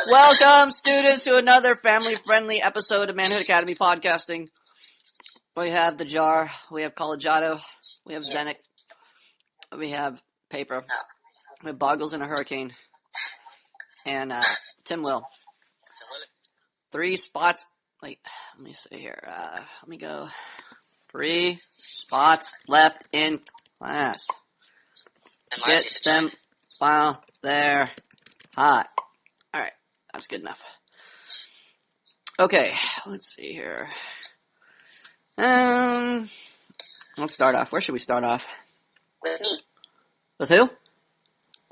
Welcome, students, to another family-friendly episode of Manhood Academy Podcasting. We have the Jar, we have Collegiado, we have Zenic, we have Paper, we have Boggles in a Hurricane, and Tim Will. 3 spots, let me see here, let me go. 3 spots left in class. Get them while they're hot. Alright, that's good enough. Okay, let's see here. Let's start off. Where should we start off? With me. With who?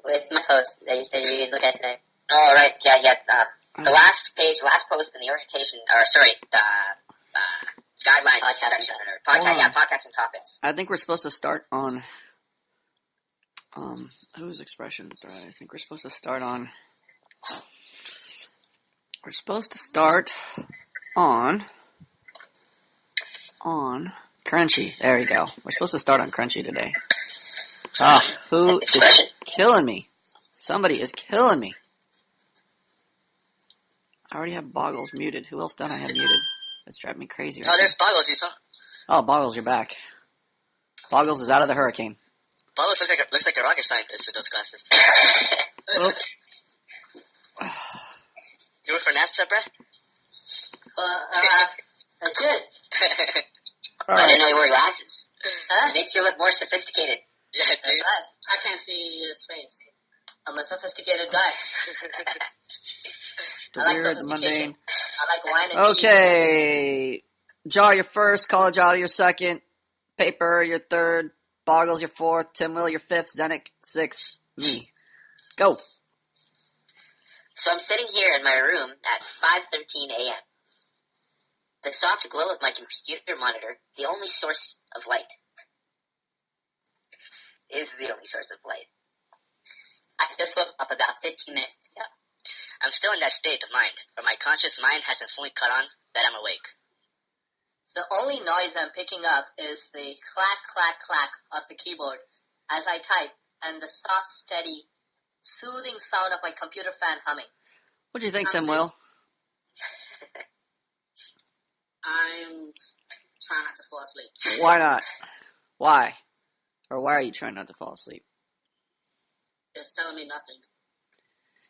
With my post that you said you didn't look at today. Oh, right, yeah. The last post in the orientation, guidelines section, or podcasting topics. I think we're supposed to start on, whose expression? I think we're supposed to start on, Crunchy. There we go. We're supposed to start on Crunchy today. Who is killing me? Somebody is killing me. I already have Boggles muted. Who else don't I have muted? That's driving me crazy. Oh, there's Boggles, you saw? Oh, Boggles, you're back. Boggles is out of the hurricane. Boggles looks like a rocket scientist with those glasses. You work for NASA, bruh? I should. I didn't know you wore glasses. Huh? It makes you look more sophisticated. Yeah, dude. That's right. I can't see his face. I'm a sophisticated guy. I like sophistication. I like wine and cheese. Okay. Jar, you're first. Collegiado, you're second. Paper, you're third. Boggles, you're fourth. Tim Will, you're fifth. Zenic, sixth. Me. Go. So I'm sitting here in my room at 5:13 a.m. The soft glow of my computer monitor, the only source of light, is the only source of light. I just woke up about 15 minutes ago. I'm still in that state of mind, where my conscious mind hasn't fully caught on that I'm awake. The only noise I'm picking up is the clack, clack, clack of the keyboard as I type, and the soft, steady, soothing sound of my computer fan humming. What do you think, Tim Will? I'm trying not to fall asleep. Why not? Why? Or why are you trying not to fall asleep? It's telling me nothing.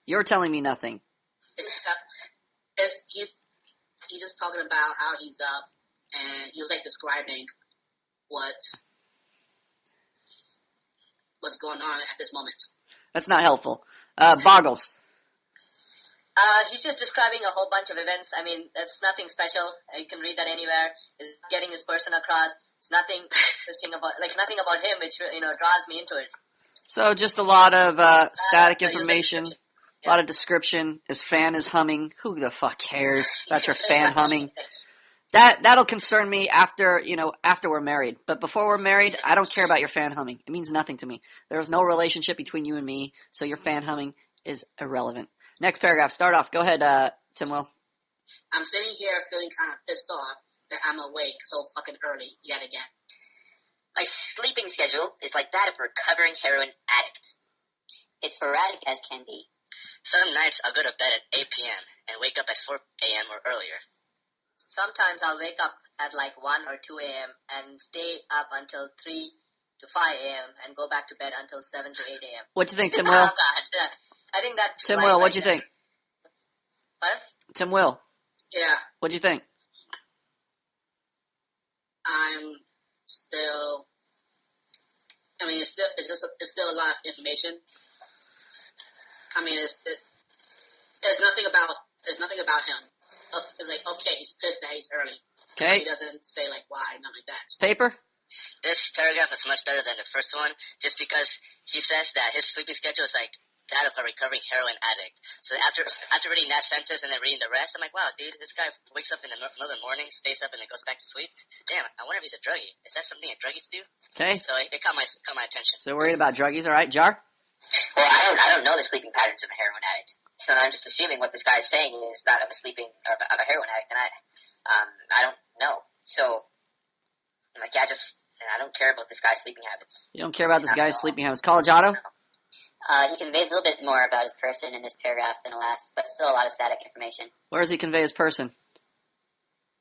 You're telling me nothing. He's just talking about how he's up, and he was like describing what's going on at this moment. That's not helpful. Boggles. He's just describing a whole bunch of events. I mean, it's nothing special. You can read that anywhere. He's getting his person across. It's nothing interesting nothing about him, which, draws me into it. So just a lot of static information, a lot of description. His fan is humming. Who the fuck cares about your fan humming? That'll concern me after we're married. But before we're married, I don't care about your fan humming. It means nothing to me. There is no relationship between you and me, so your fan humming is irrelevant. Next paragraph. Start off. Go ahead, Tim Will. I'm sitting here feeling kind of pissed off that I'm awake so fucking early yet again. My sleeping schedule is like that of a recovering heroin addict. It's sporadic as can be. Some nights I'll go to bed at 8 p.m. and wake up at 4 a.m. or earlier. Sometimes I'll wake up at like 1 or 2 a.m. and stay up until 3 to 5 a.m. and go back to bed until 7 to 8 a.m. What do you think, Tim Will? Oh, God. I think that... Tim Will, what'd you think? What? Tim Will. Yeah. What'd you think? I'm still... I mean, it's still a lot of information. I mean, it's nothing about him. It's like, okay, he's pissed that he's early. Okay. He doesn't say like why, nothing like that. Paper? This paragraph is much better than the first one, just because he says that his sleeping schedule is like that of a recovering heroin addict. So after reading that sentence and then reading the rest, I'm like, wow, dude, this guy wakes up in the middle of the morning, stays up, and then goes back to sleep. Damn, I wonder if he's a druggie. Is that something that druggies do? Okay. So it caught my attention. So worried about druggies, all right, Jar? Well, I don't know the sleeping patterns of a heroin addict, so I'm just assuming what this guy is saying is that of a heroin addict, and I don't know. So I'm like, I don't care about this guy's sleeping habits. You don't care about this guy's sleeping habits. Collegiado? He conveys a little bit more about his person in this paragraph than the last, but still a lot of static information. Where does he convey his person?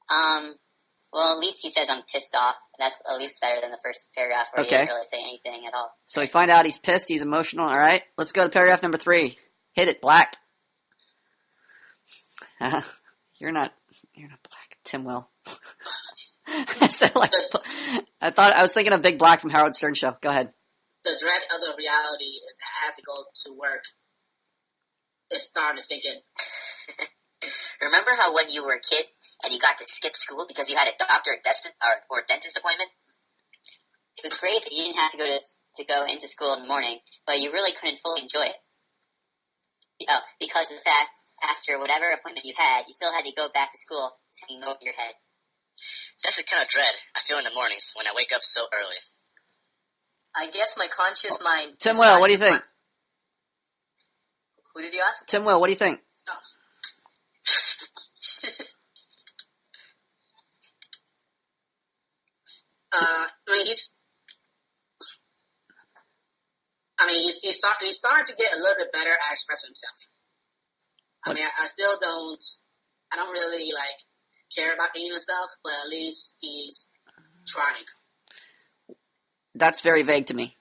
Well, at least he says I'm pissed off. That's at least better than the first paragraph where he didn't really say anything at all. So we find out he's pissed, he's emotional. All right, let's go to paragraph number 3. Hit it, Black. You're not Black. Tim Will. I was thinking of Big Black from Howard Stern Show. Go ahead. The dread of the reality is that I have to go to work. It's starting to sink in. Remember how when you were a kid and you got to skip school because you had a doctor or dentist appointment? It was great that you didn't have to go into school in the morning, but you really couldn't fully enjoy it. Because of the fact, after whatever appointment you had, you still had to go back to school hanging over your head. That's the kind of dread I feel in the mornings when I wake up so early. I guess my conscious mind... Tim Will, what do you think? Who did you ask? Tim Will, what do you think? Oh. He's starting to get a little bit better at expressing himself. I don't really care about eating and stuff, but at least he's trying. That's very vague to me.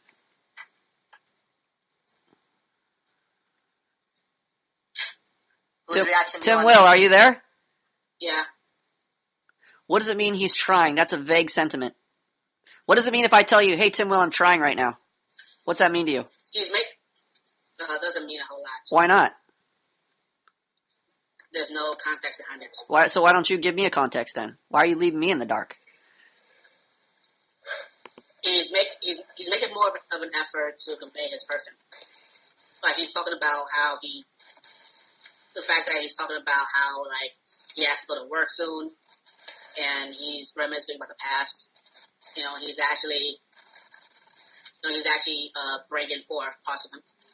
Whose reaction do you Tim want? Will, are you there? Yeah. What does it mean he's trying? That's a vague sentiment. What does it mean if I tell you, hey, Tim Will, I'm trying right now? What's that mean to you? Doesn't mean a whole lot. Why not? There's no context behind it. So why don't you give me a context then? Why are you leaving me in the dark? He's making more of an effort to convey his person. Like he's talking about the fact that he's talking about how he has to go to work soon, and he's reminiscing about the past. He's actually bringing forth parts of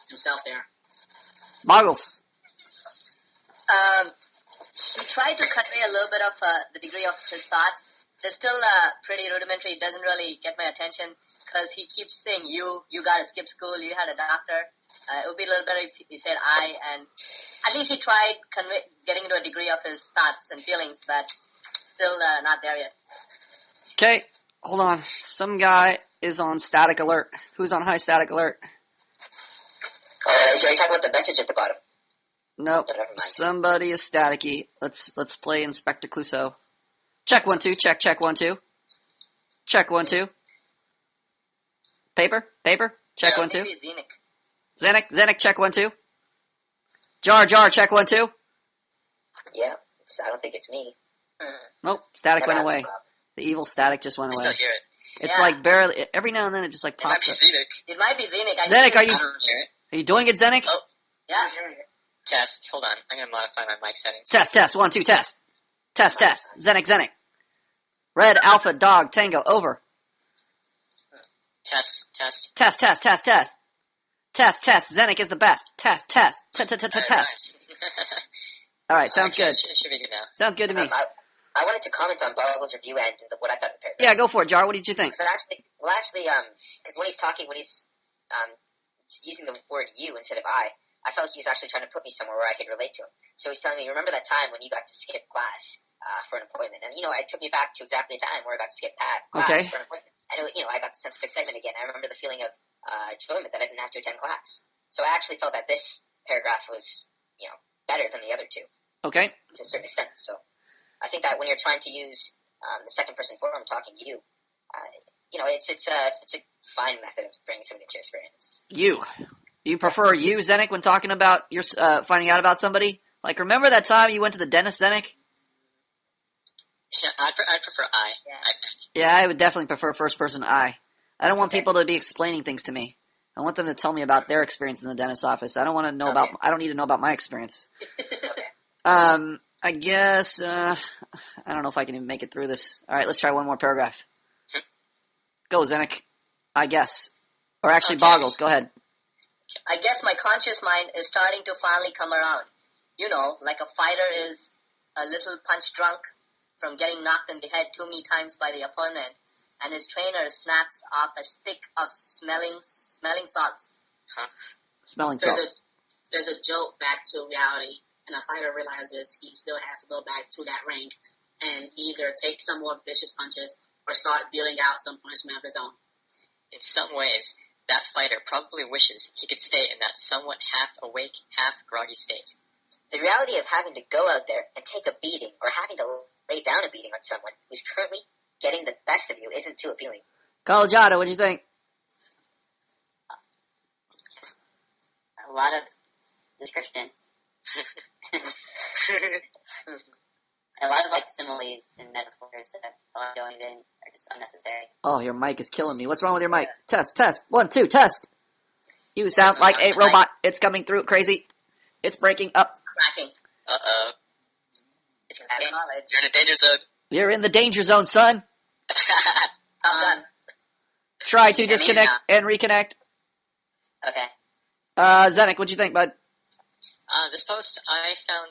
himself there. Boggles. He tried to convey a little bit of the degree of his thoughts. They're still pretty rudimentary. It doesn't really get my attention because he keeps saying you gotta skip school, you had a doctor. It would be a little better if he said I, and at least he tried getting into a degree of his thoughts and feelings, but still not there yet. Okay, hold on. Some guy is on static alert. Who's on high static alert? So you're talking about the message at the bottom? Nope. No, never mind. Somebody is staticky. Let's play Inspector Clouseau. Check 1 2. Check 1 2. Check 1 2. Paper. Check 1 2. Maybe Zenik. Zenik. Check 1 2. Jar. Check 1 2. Yeah, I don't think it's me. Nope. Static Never went had away. this problem. The evil static just went I away. still hear it. It's Yeah. like barely. Every now and then it just It might pops be up. Zenik. It might be Zenik. Zenik, are you I don't hear it. doing it, Zenik? Oh. Yeah. I'm hearing it. Test. Hold on. I'm going to modify my mic settings. Test. 1 2. Test. Zenik. Red Alpha Dog Tango over. Test. Test. Zenik is the best. Test. Nice. All right, sounds good. It should be good now. Sounds good to me. I wanted to comment on Boggle's review and what I thought of the paragraph. Yeah, go for it, Jar. What did you think? Because when he's using the word you instead of I felt like he was actually trying to put me somewhere where I could relate to him. So he's telling me, remember that time when you got to skip class for an appointment? And, it took me back to exactly the time where I got to skip class for an appointment. And, I got the sense of excitement again. I remember the feeling of enjoyment that I didn't have to attend class. So I actually felt that this paragraph was, better than the other two. Okay. To a certain extent. So I think that when you're trying to use the second person form, talking you, it's a fine method of bringing somebody into your experience. You prefer you, Zenik, when talking about your finding out about somebody? Like, remember that time you went to the dentist, Zenik? Yeah, I'd prefer I think. Yeah, I would definitely prefer first person I. I don't want people to be explaining things to me. I want them to tell me about their experience in the dentist's office. I don't want to know I don't need to know about my experience. I guess, I don't know if I can even make it through this. Alright, let's try one more paragraph. Go, Zenik. I guess. Or actually, Boggles, go ahead. I guess my conscious mind is starting to finally come around. Like a fighter is a little punch drunk from getting knocked in the head too many times by the opponent, and his trainer snaps off a stick of smelling salts. Huh? Smelling there's salts. there's a jolt back to reality, and a fighter realizes he still has to go back to that rank and either take some more vicious punches or start dealing out some punishment of his own. In some ways, that fighter probably wishes he could stay in that somewhat half-awake, half-groggy state. The reality of having to go out there and take a beating or having to lay down a beating on someone who's currently getting the best of you isn't too appealing. Collegiado, what do you think? A lot of description. A lot of similes and metaphors that are going in are just unnecessary. Oh, your mic is killing me. What's wrong with your mic? Test. 1, 2, test. You sound like a robot. It's coming through crazy. It's breaking up. Cracking. Uh-oh. It's bad knowledge. You're in a danger zone. You're in the danger zone, son. I'm done. Try to Hear me disconnect now? and reconnect. Okay. Zenik, what'd you think, bud? This post I found,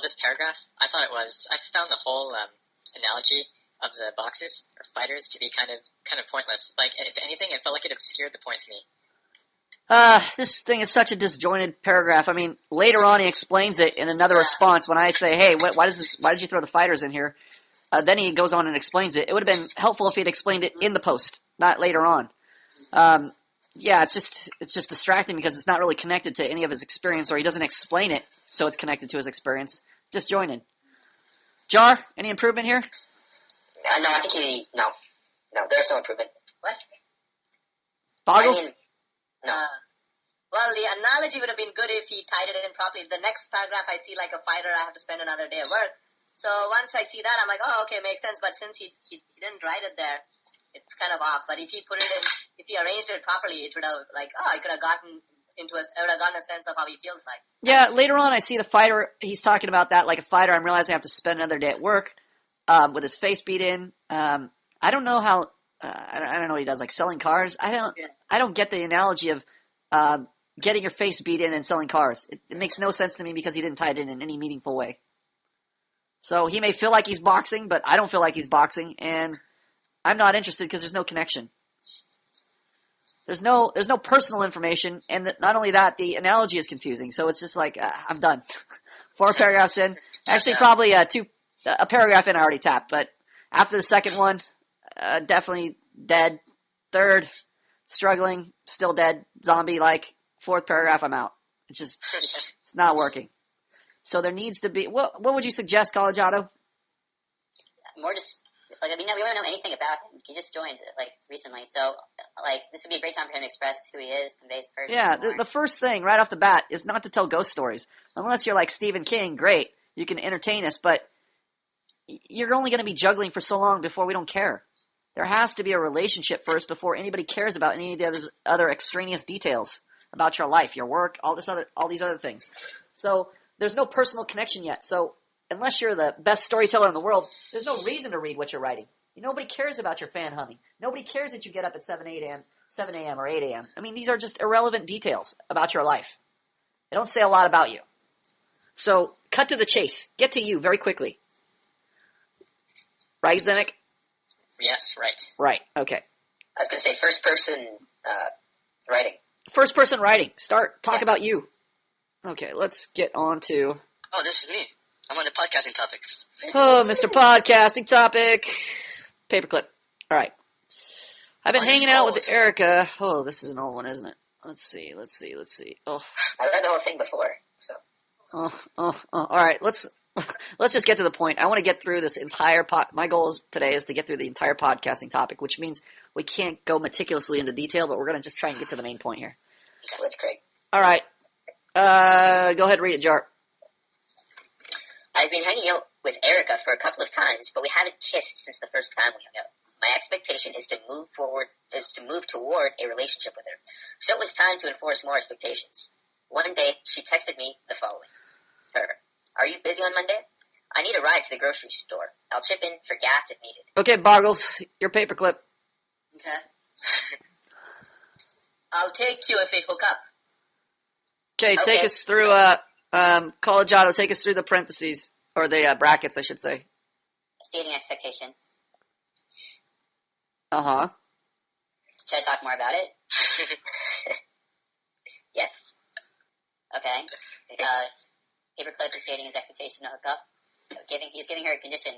this paragraph, I found the whole analogy of the boxers or fighters to be kind of pointless. Like, if anything, it felt like it obscured the point to me. This thing is such a disjointed paragraph. I mean, later on he explains it in another response when I say, hey, why did you throw the fighters in here? Then he goes on and explains it. It would have been helpful if he had explained it in the post, not later on. Yeah, it's just distracting because it's not really connected to any of his experience, or he doesn't explain it so it's connected to his experience. Disjointed. Jar, any improvement here? No, I think no, there's no improvement. What? Boggles? I mean, no. Well, the analogy would have been good if he tied it in properly. The next paragraph, I see like a fighter, I have to spend another day at work. So once I see that, I'm like, oh, okay, makes sense. But since he didn't write it there, it's kind of off. But if he put it in, if he arranged it properly, it would have I could have gotten I would have gotten a sense of how he feels like. Yeah, later on I see the fighter, he's talking about that like a fighter. I'm realizing I have to spend another day at work with his face beat in. I don't know how, I don't know what he does, like selling cars. I don't get the analogy of getting your face beat in and selling cars. It makes no sense to me because he didn't tie it in any meaningful way. So he may feel like he's boxing, but I don't feel like he's boxing, and I'm not interested because there's no connection. There's no personal information, and not only that, the analogy is confusing. So it's just like, I'm done. 4 paragraphs in. Actually, probably a paragraph in I already tapped, but after the second one, definitely dead. Third, struggling, still dead, zombie-like. 4th paragraph, I'm out. It's not working. So there needs to be, what would you suggest, Collegiado? More just, we don't know anything about him. He just joined, recently. So, this would be a great time for him to express who he is, convey his person. Yeah, the first thing right off the bat is not to tell ghost stories. Unless you're like Stephen King, great. You can entertain us, but you're only going to be juggling for so long before we don't care. There has to be a relationship first before anybody cares about any of the other extraneous details about your life, your work, all these other things. So there's no personal connection yet. So unless you're the best storyteller in the world, there's no reason to read what you're writing. Nobody cares about your fan humming. Nobody cares that you get up at 7 a.m. or 8 a.m. I mean, these are just irrelevant details about your life. They don't say a lot about you. So cut to the chase. Get to you very quickly. Right, Zenek? Yes, right. Right, okay. I was going to say first person writing. First person writing. Talk about you. Okay, let's get on to... Oh, this is me. I'm on the podcasting topics. Oh, Mr. Podcasting Topic. Paperclip. All right. I've been hanging out with Erica. Oh, this is an old one, isn't it? Let's see. Oh. I read the whole thing before, so. All right, let's just get to the point. I want to get through this entire my goal today is to get through the entire podcasting topic, which means we can't go meticulously into detail, but we're going to just try and get to the main point here. Okay, that's great. All right. Go ahead and read it, Jar. I've been hanging out with Erica for a couple of times, but we haven't kissed since the first time we hung out. My expectation is to move toward a relationship with her. So it was time to enforce more expectations. One day, she texted me the following. Her, are you busy on Monday? I need a ride to the grocery store. I'll chip in for gas if needed. Okay, Boggles, your paperclip. Okay. I'll take you if we hook up. Okay, take us through, Collegiado, take us through the parentheses, or the brackets, I should say. Stating expectation. Uh-huh. Should I talk more about it? Yes. Okay? Paperclip is stating his expectation to hook up. He's giving her a condition.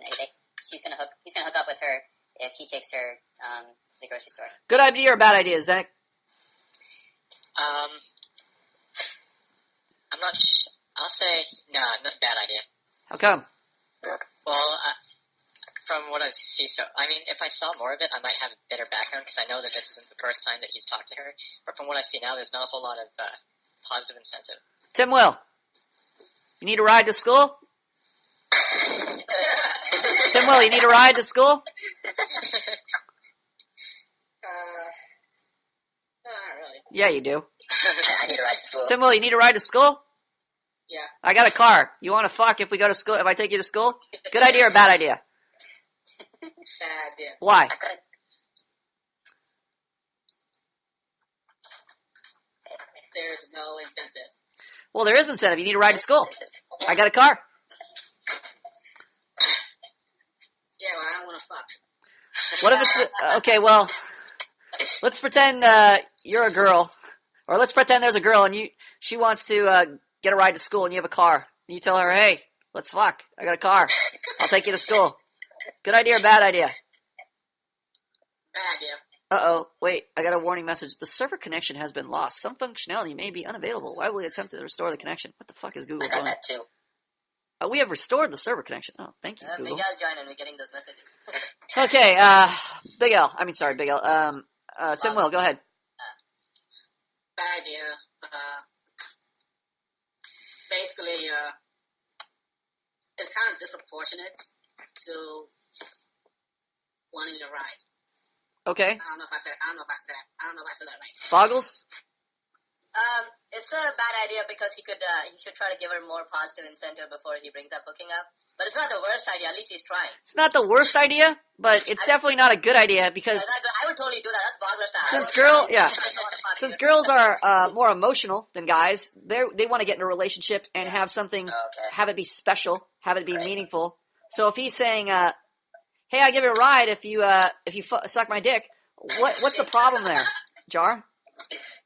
He's gonna hook up with her if he takes her to the grocery store. Good idea or bad idea, Zach? I'm not I'll say, no, not bad idea. How come? Well, from what I see, if I saw more of it, I might have a better background, because I know that this isn't the first time that he's talked to her. But from what I see now, there's not a whole lot of positive incentive. Tim Will, you need a ride to school? Tim Will, you need a ride to school? Not really. Yeah, you do. I need a ride to school. Tim Will, you need a ride to school? Yeah. I got a car. You want to fuck if we go to school? If I take you to school? Good idea or bad idea? Bad idea. Why? There's no incentive. Well, there is incentive. You need a ride to school. I got a car. Yeah, well, I don't want to fuck. What if it's okay? Well, let's pretend you're a girl, or let's pretend there's a girl and she wants to get a ride to school, and you have a car. And you tell her, "Hey, let's fuck. I got a car. I'll take you to school." Good idea or bad idea? Bad idea. Uh-oh. Wait, I got a warning message. The server connection has been lost. Some functionality may be unavailable. Why will you attempt to restore the connection? What the fuck is Google I got doing? that too. We have restored the server connection. Oh, thank you, Google. Miguel joined and we're getting those messages. Okay, Big L. Big L. Tim Will, go ahead. Bad idea. Basically, it's kind of disproportionate to wanting a ride. Okay. I don't know if I said that right. Boggles? It's a bad idea because he should try to give her more positive incentive before he brings up hooking up. But it's not the worst idea. At least he's trying. It's not the worst idea, but it's definitely not a good idea because I would totally do that. That's Bogler style. since girls are more emotional than guys, they want to get in a relationship and have something, have it be special, have it be meaningful. So if he's saying, "Hey, I give you a ride if you suck my dick," what's the problem there, Jar?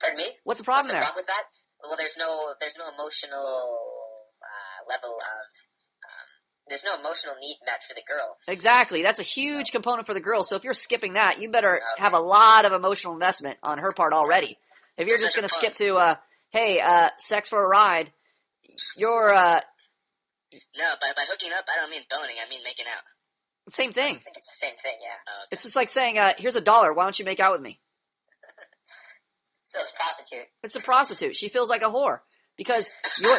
Pardon me? What's the problem there? What's the problem with that? Well, there's no emotional level of there's no emotional need met for the girl. Exactly. That's a huge component for the girl. So if you're skipping that, you better have a lot of emotional investment on her part already. If you're just going to skip to, hey, sex for a ride, you're... No, by hooking up, I don't mean boning. I mean making out. Same thing. I think it's the same thing, yeah. Okay. It's just like saying, here's $1. Why don't you make out with me? So it's a prostitute. It's a prostitute. She feels like a whore because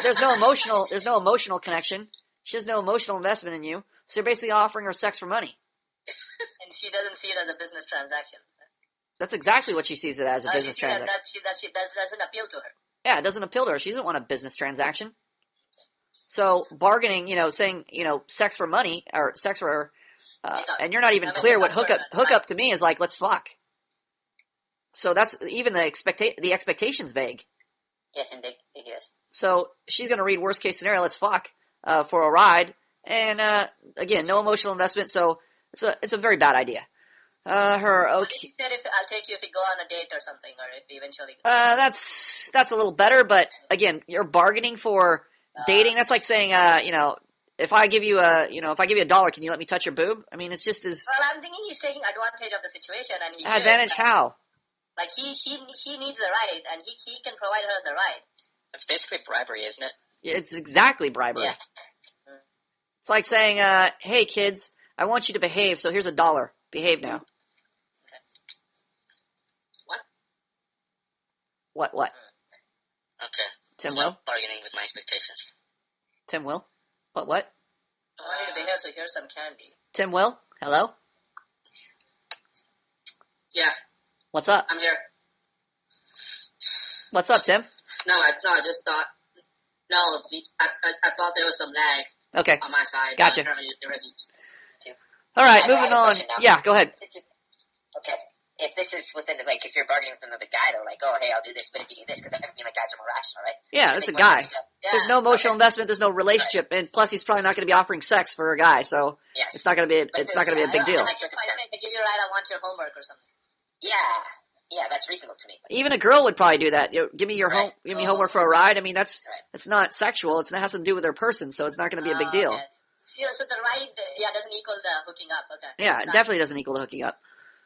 there's no emotional connection. She has no emotional investment in you. So you're basically offering her sex for money. And she doesn't see it as a business transaction. That's exactly what she sees it as, a business transaction. That doesn't appeal to her. Yeah, it doesn't appeal to her. She doesn't want a business transaction. So bargaining, saying, sex for money or sex for her, and you're not even clear what hookup to me is like, let's fuck. So that's even the expectation's vague. Yes, ambiguous. So she's going to read worst case scenario, let's fuck, for a ride. And, again, no emotional investment. So it's a very bad idea. He said I'll take you if we go on a date or something, or if we eventually go. That's a little better, but again, you're bargaining for dating. That's like saying, if I give you $1, can you let me touch your boob? I mean, it's just as... Well, I'm thinking he's taking advantage of the situation, and he advantage how? Like she needs the ride, and he can provide her the ride. It's basically bribery, isn't it? It's exactly bribery. Yeah. It's like saying, hey kids, I want you to behave, so here's $1. Behave now. What? What? Okay. Tim so Will? Bargaining with my expectations. Tim Will? What? I want you to behave, so here's some candy. Tim Will? Hello? Yeah, What's up? I'm here. What's up, Tim? No, I just thought. No, I thought there was some lag Okay. on my side. Gotcha. But apparently there isn't. All right, I moving have a on. question now. Yeah, go ahead. Okay. If this is within, like, if you're bargaining with another guy, though, like, oh, hey, I'll do this, but if you do this, because I mean, like, guys are more rational, right? Yeah, So it's a make more guy. sense to- There's no emotional investment. There's no relationship, and plus he's probably not going to be offering sex for a guy, so Yes. it's not going to be a big deal. Like if I say, I give you a ride, I want your homework or something. Yeah. Yeah, that's reasonable to me. Even a girl would probably do that. Give me Right. give me homework for a ride. I mean, it's not sexual. It has to do with their person, so it's not going to be a big deal. Okay. So the ride, doesn't equal the hooking up. Okay. Yeah, it definitely doesn't equal the hooking up.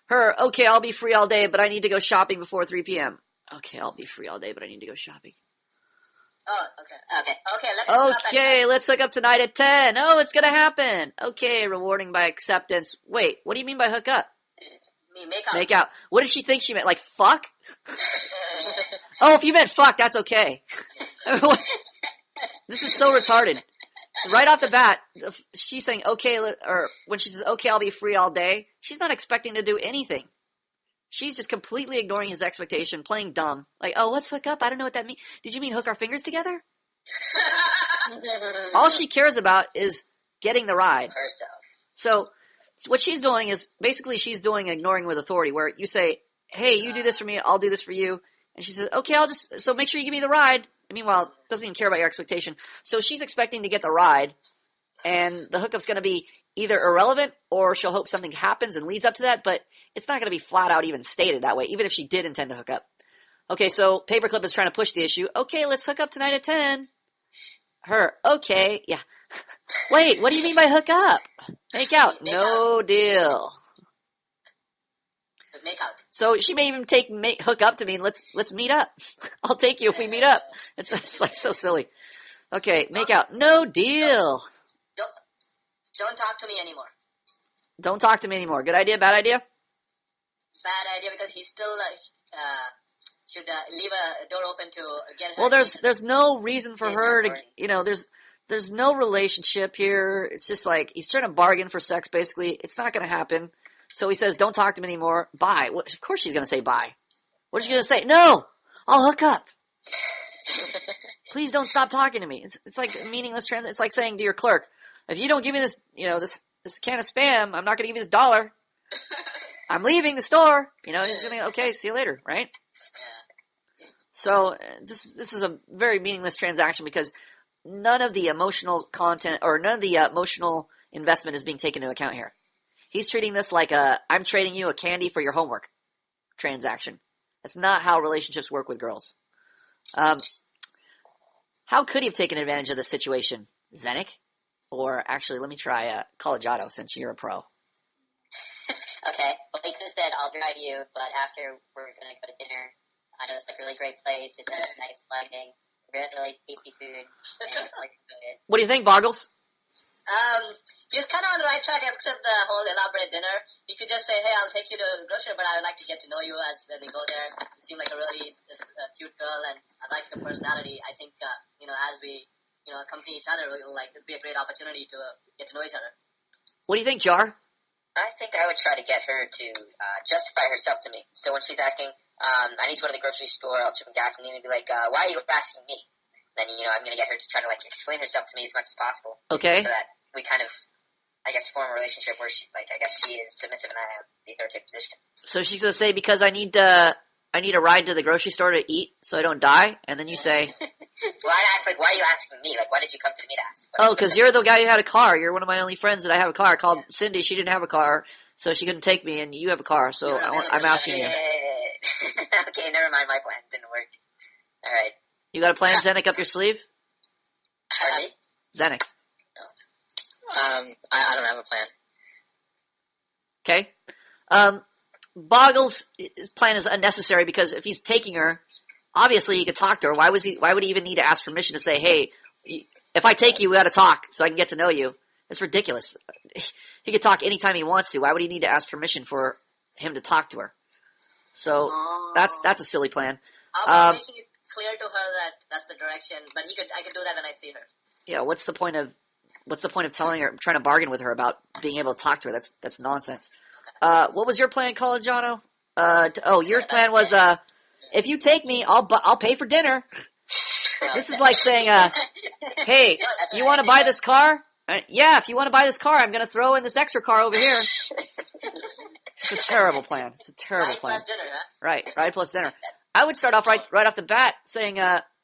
Her, okay, I'll be free all day, but I need to go shopping before 3 p.m. Okay, I'll be free all day, but I need to go shopping. Oh, okay. Let's hook up tonight at 10. Oh, it's going to happen. Okay, rewarding by acceptance. Wait, what do you mean by hook up? Make out. What did she think she meant? Like, fuck? Oh, if you meant fuck, that's okay. This is so retarded. Right off the bat, she's saying, okay, or when she says, okay, I'll be free all day, she's not expecting to do anything. She's just completely ignoring his expectation, playing dumb. Like, oh, let's hook up? I don't know what that means. Did you mean hook our fingers together? All she cares about is getting the ride. Herself. So, what she's doing is, basically she's doing ignoring with authority, where you say, hey, you do this for me, I'll do this for you. And she says, okay, so make sure you give me the ride. And meanwhile, doesn't even care about your expectation. So she's expecting to get the ride, and the hookup's going to be either irrelevant, or she'll hope something happens and leads up to that, but it's not going to be flat out even stated that way, even if she did intend to hook up. Okay, so Paperclip is trying to push the issue. Okay, let's hook up tonight at 10. Her, okay, yeah. Wait, what do you mean by hook up? Make out. No deal. Make out. So she may even take hook up to mean let's meet up. I'll take you if we meet up. It's like so silly. Okay, make out. No deal. Don't talk to me anymore. Don't talk to me anymore. Good idea, bad idea? Bad idea, because he still should leave a door open to get her. Well, there's no reason for her to, there's no relationship here. It's just like he's trying to bargain for sex, basically. It's not going to happen. So he says, don't talk to me anymore. Bye. Well, of course she's going to say bye. What is she going to say? No! I'll hook up. Please don't stop talking to me. It's like meaningless it's like saying to your clerk, if you don't give me this, this can of Spam, I'm not going to give you this $1. I'm leaving the store. He's going to, okay, see you later, right? So this is a very meaningless transaction, because none of the emotional content or none of the emotional investment is being taken into account here. He's treating this like I'm trading you a candy for your homework transaction. That's not how relationships work with girls. How could he have taken advantage of this situation? Zenik? Or actually, let me try Collegiato, since you're a pro. Okay, well, he could have said, I'll drive you, but after we're going to go to dinner. I know it's like a really great place. It's a nice lighting, really tasty food. And What do you think, Boggles? He was kind of on the right track, except the whole elaborate dinner. He could just say, hey, I'll take you to the grocery, but I would like to get to know you as when we go there. You seem like a really cute girl, and I like your personality. I think, as we, accompany each other, it'd be a great opportunity to get to know each other. What do you think, Jar? I think I would try to get her to justify herself to me. So when she's asking, I need to go to the grocery store, I'll chip gas, and you'd be like, why are you asking me? Then, I'm going to get her to try to, explain herself to me as much as possible. Okay. So that we kind of, form a relationship where she is submissive and I am the authoritative position. So she's going to say, because I need a ride to the grocery store to eat so I don't die, and then you say... Well, I'd ask, why are you asking me? Why did you come to me to ask? Oh, because you're the guy who had a car. You're one of my only friends that I have a car. I called Cindy. She didn't have a car, so she couldn't take me, and you have a car, so I'm asking you. Okay, never mind. My plan didn't work. All right. You got a plan, Zenik, up your sleeve? Pardon me? Zenik. I don't have a plan. Okay. Boggles' plan is unnecessary, because if he's taking her, obviously he could talk to her. Why would he even need to ask permission to say, hey, if I take you, we gotta talk so I can get to know you? That's ridiculous. He could talk anytime he wants to. Why would he need to ask permission for him to talk to her? So that's a silly plan. How about making it clear to her that that's the direction? But I could do that when I see her. Yeah, what's the point of telling her, trying to bargain with her about being able to talk to her? That's nonsense. What was your plan, Collegiano? Your plan was, if you take me, I'll pay for dinner. This is like saying, hey, you want to buy this car? Yeah, if you want to buy this car, I'm going to throw in this extra car over here. It's a terrible plan. It's a terrible Ride plan. plus dinner, huh? Right, ride plus dinner. I would start off right off the bat saying,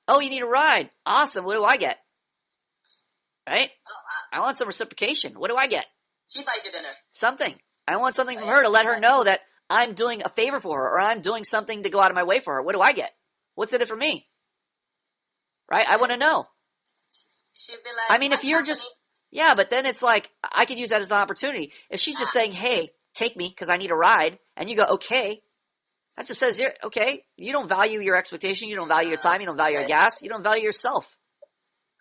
oh, you need a ride. Awesome. What do I get? Right? I want some reciprocation. What do I get? She buys you dinner. Something. I want something from her to let her know that I'm doing a favor for her, or I'm doing something to go out of my way for her. What do I get? What's in it for me? Right? I want to know. She'd be like, I mean, if "My you're company." just, yeah, but then it's like, I could use that as an opportunity. If she's just saying, hey, take me because I need a ride, and you go, okay, that just says, okay, you don't value your expectation, you don't value your time, you don't value your gas, you don't value yourself.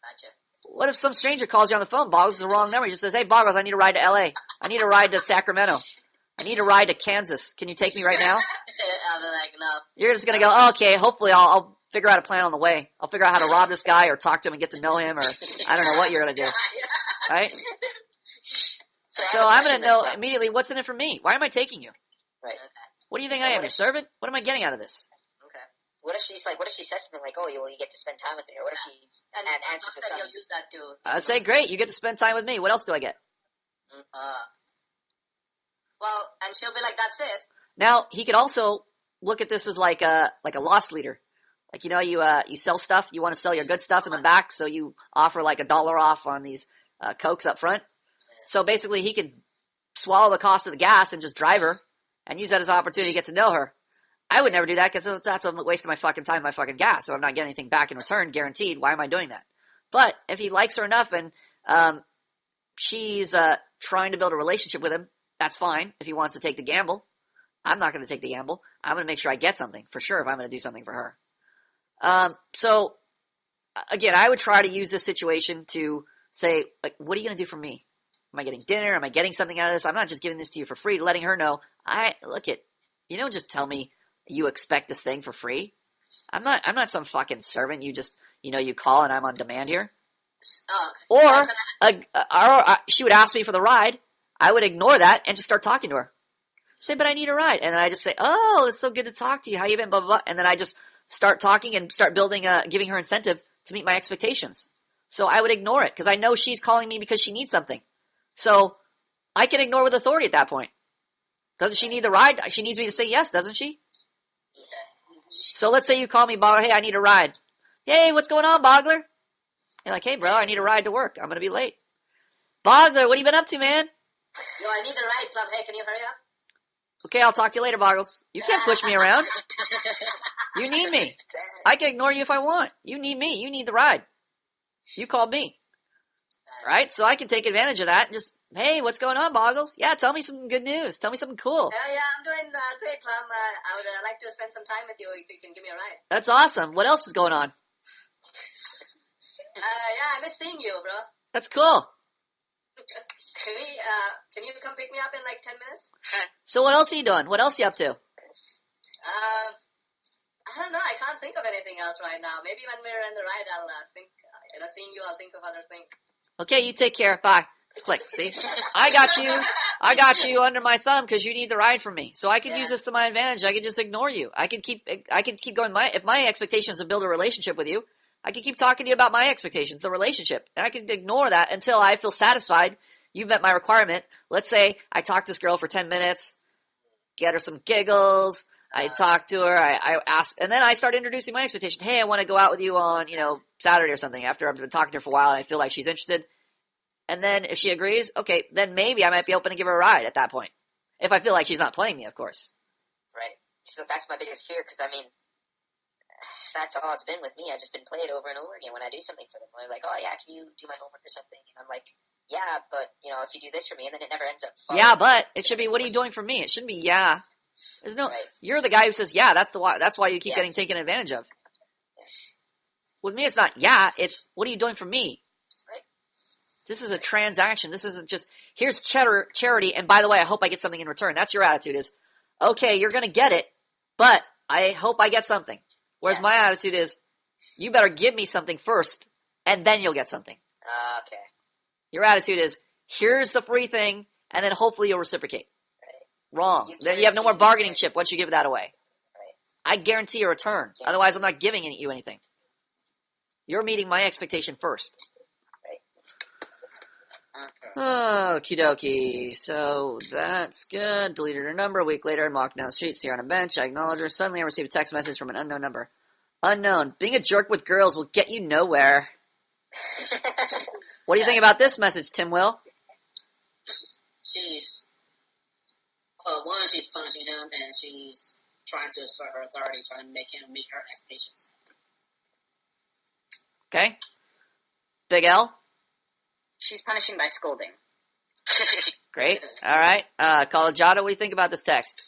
Gotcha. What if some stranger calls you on the phone, Boggles, the wrong number, he just says, hey, Boggles, I need a ride to LA. I need a ride to Sacramento. I need a ride to Kansas. Can you take me right now? I'll be like, no. You're just going to go, oh, okay, hopefully I'll figure out a plan on the way. I'll figure out how to rob this guy or talk to him and get to know him, or I don't know what you're going to do. Right? So I'm going to know immediately what's in it for me. Why am I taking you? Right. What do you think I am, your servant? What am I getting out of this? Okay. What if she says something like, "Oh, you get to spend time with me," or what if she answers with You'll something? use that too. I'd say, great, you get to spend time with me. What else do I get? Well, and she'll be like, that's it. Now, he could also look at this as like a loss leader. Like, you sell stuff, you want to sell your good stuff in the back, so you offer like $1 off on these Cokes up front. So basically, he could swallow the cost of the gas and just drive her and use that as an opportunity to get to know her. I would never do that because that's a waste of my fucking time, my fucking gas. So I'm not getting anything back in return, guaranteed. Why am I doing that? But if he likes her enough and she's trying to build a relationship with him, that's fine. If he wants to take the gamble, I'm not going to take the gamble. I'm going to make sure I get something for sure if I'm going to do something for her. So again, I would try to use this situation to say, like, what are you going to do for me? Am I getting dinner? Am I getting something out of this? I'm not just giving this to you for free, letting her know, you don't just tell me you expect this thing for free. I'm not some fucking servant. You just, you call and I'm on demand here. Or she would ask me for the ride. I would ignore that and just start talking to her. Say, but I need a ride. And then I just say, oh, it's so good to talk to you. How you been? Blah, blah, blah. And then I just start talking and start building, giving her incentive to meet my expectations. So I would ignore it because I know she's calling me because she needs something. So I can ignore with authority at that point. Doesn't she need the ride? She needs me to say yes, doesn't she? So let's say you call me, Boggler, hey, I need a ride. Hey, what's going on, Boggler? You're like, hey, bro, I need a ride to work. I'm going to be late. Boggler, what have you been up to, man? Yo, I need a ride, Plum. Hey, can you hurry up? Okay, I'll talk to you later, Boggles. You can't push me around. You need me. I can ignore you if I want. You need me. You need the ride. You called me. Right? So I can take advantage of that and just, hey, what's going on, Boggles? Yeah, tell me some good news. Tell me something cool. Yeah, I'm doing great, Plum. I would like to spend some time with you if you can give me a ride. That's awesome. What else is going on? Yeah, I miss seeing you, bro. That's cool. Can you come pick me up in like 10 minutes? So what else are you doing? What else are you up to? I don't know. I can't think of anything else right now. Maybe when we're in the ride, I'll think, seeing you, I'll think of other things. Okay, you take care. Bye. Click. See? I got you under my thumb because you need the ride from me. So I can use this to my advantage. I can just ignore you. I can keep going. If my expectation is to build a relationship with you, I can keep talking to you about my expectations, the relationship. And I can ignore that until I feel satisfied you met my requirement. Let's say I talk to this girl for 10 minutes, get her some giggles. I talk to her. I ask, and then I start introducing my expectation. Hey, I want to go out with you on, Saturday or something after I've been talking to her for a while and I feel like she's interested. And then if she agrees, okay, then maybe I might be open to give her a ride at that point. If I feel like she's not playing me, of course. Right. So that's my biggest fear because, that's all it's been with me. I've just been played over and over again when I do something for them. They're like, oh, yeah, can you do my homework or something? And I'm like, yeah, but, if you do this for me, and then it never ends up following. Yeah, but it should be, what are you doing for me? It shouldn't be, yeah. There's no, You're the guy who says, yeah, that's why you keep getting taken advantage of. Yes. With me, it's not, yeah, it's, what are you doing for me? Right. This is a transaction. This isn't just, here's charity, and by the way, I hope I get something in return. That's your attitude is, okay, you're gonna get it, but I hope I get something. Whereas my attitude is, you better give me something first, and then you'll get something. Okay. Your attitude is, here's the free thing, and then hopefully you'll reciprocate. Right. Wrong. Then you have no more bargaining chip once you give that away. Right. I guarantee a return. Yeah. Otherwise, I'm not giving you anything. You're meeting my expectation first. Right. Okie dokie. So that's good. Deleted her number. A week later, I'm walking down the street, see her on a bench. I acknowledge her. Suddenly, I receive a text message from an unknown number. Unknown. Being a jerk with girls will get you nowhere. What do you think about this message, Tim Will? She's One, she's punishing him, and she's trying to assert her authority, trying to make him meet her expectations. Okay. Big L? She's punishing by scolding. Great. All right. Collegiata, what do you think about this text?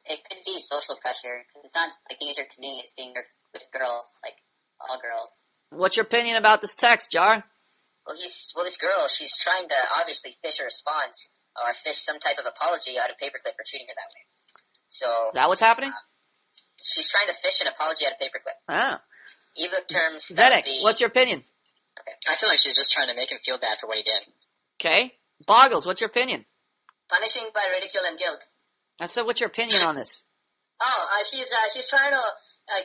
It could be social pressure, because it's not, like, being a jerk to me, it's being jerk with girls, like, all girls. What's your opinion about this text, Jar? Well, this girl, she's trying to obviously fish a response, or fish some type of apology out of Paperclip for treating her that way. So... Is that what's happening? She's trying to fish an apology out of Paperclip. Ah. Ebook terms, that Zedek, would be... what's your opinion? Okay. I feel like she's just trying to make him feel bad for what he did. Okay. Boggles, what's your opinion? Punishing by ridicule and guilt. I said, what's your opinion on this? She's trying to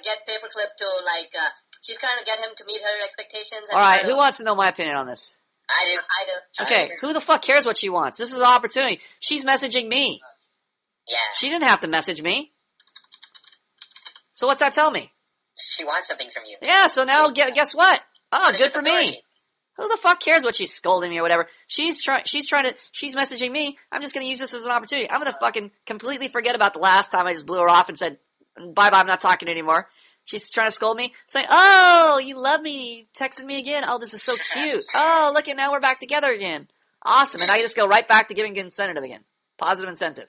get Paperclip to, like, she's trying to get him to meet her expectations. All right, who wants to know my opinion on this? I do. Okay, who the fuck cares what she wants? This is an opportunity. She's messaging me. Yeah. She didn't have to message me. So what's that tell me? She wants something from you. Yeah, so now guess what? Oh, good for me. Authority. Who the fuck cares what she's scolding me or whatever? She's messaging me. I'm just gonna use this as an opportunity. I'm gonna fucking completely forget about the last time I just blew her off and said, bye, I'm not talking anymore. She's trying to scold me, saying, oh, you love me, you texted me again. Oh, this is so cute. Oh, look at now we're back together again. Awesome. And I just go right back to giving incentive again. Positive incentive.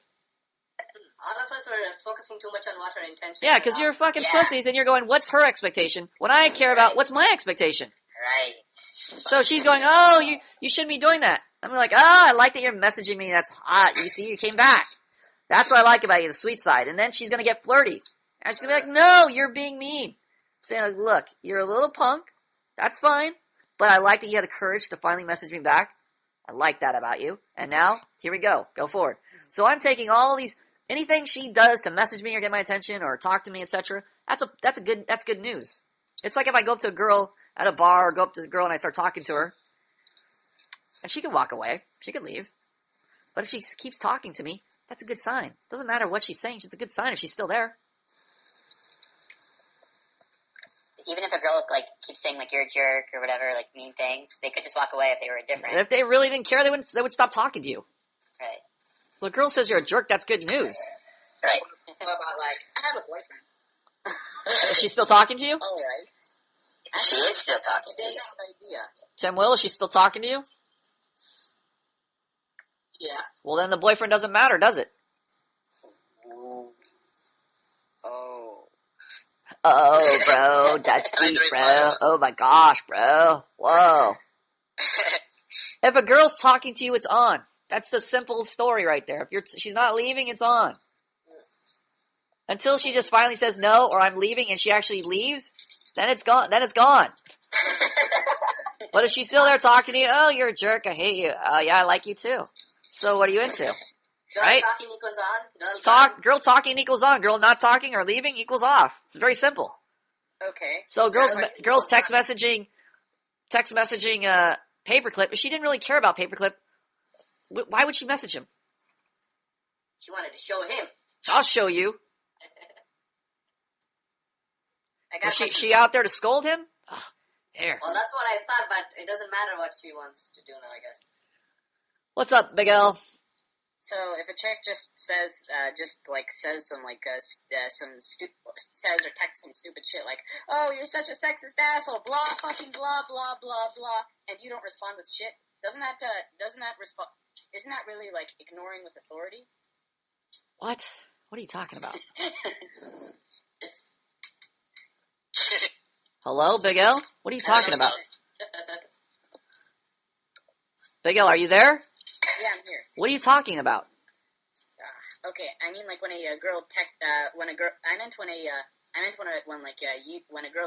All of us were focusing too much on what her intention. Yeah, because you're fucking pussies and you're going, what's her expectation? What I care about, what's my expectation? Right. So she's going, oh, you shouldn't be doing that. I'm like, oh, I like that you're messaging me. That's hot. You see, you came back. That's what I like about you, the sweet side. And then she's going to get flirty. And she's going to be like, no, you're being mean. I'm saying, like, look, you're a little punk. That's fine. But I like that you had the courage to finally message me back. I like that about you. And now, here we go. Go forward. So I'm taking all these, anything she does to message me or get my attention or talk to me, etc. That's good news. It's like if I go up to a girl at a bar or go up to a girl and I start talking to her. And she can walk away. She can leave. But if she keeps talking to me, that's a good sign. Doesn't matter what she's saying. It's a good sign if she's still there. So even if a girl, like, keeps saying, like, you're a jerk or whatever, like, mean things, they could just walk away if they were indifferent. And if they really didn't care, they would stop talking to you. Right. Well, a girl says you're a jerk, that's good news. Right. What about, like, I have a boyfriend. Is she still talking to you? All right. She is still talking to That's you. an idea. Tim Will, is she still talking to you? Yeah. Well, then the boyfriend doesn't matter, does it? Oh. Oh, bro, that's deep, bro. Oh my gosh, bro. Whoa. If a girl's talking to you, it's on. That's the simple story right there. If she's not leaving, it's on. Until she just finally says no, or I'm leaving, and she actually leaves, then it's gone. But if she's still there talking to you, oh, you're a jerk, I hate you. Oh, yeah, I like you too. So what are you into? Girl Right? talking equals on. Girl talking equals on. Girl not talking or leaving equals off. It's very simple. Okay. So girls text messaging Paperclip, but she didn't really care about Paperclip. Why would she message him? She wanted to show him. I'll show you. I got Is she out there to scold him? Oh, there. Well, that's what I thought, but it doesn't matter what she wants to do now, I guess. What's up, Big L? So if a chick just says some says or texts some stupid shit like, "Oh, you're such a sexist asshole," blah fucking blah blah blah blah, and you don't respond with shit, isn't that really like ignoring with authority? What? What are you talking about? Hello, Big L? What are you talking about? Big L, are you there? Yeah, I'm here. What are you talking about? Okay, I mean like when a girl when a girl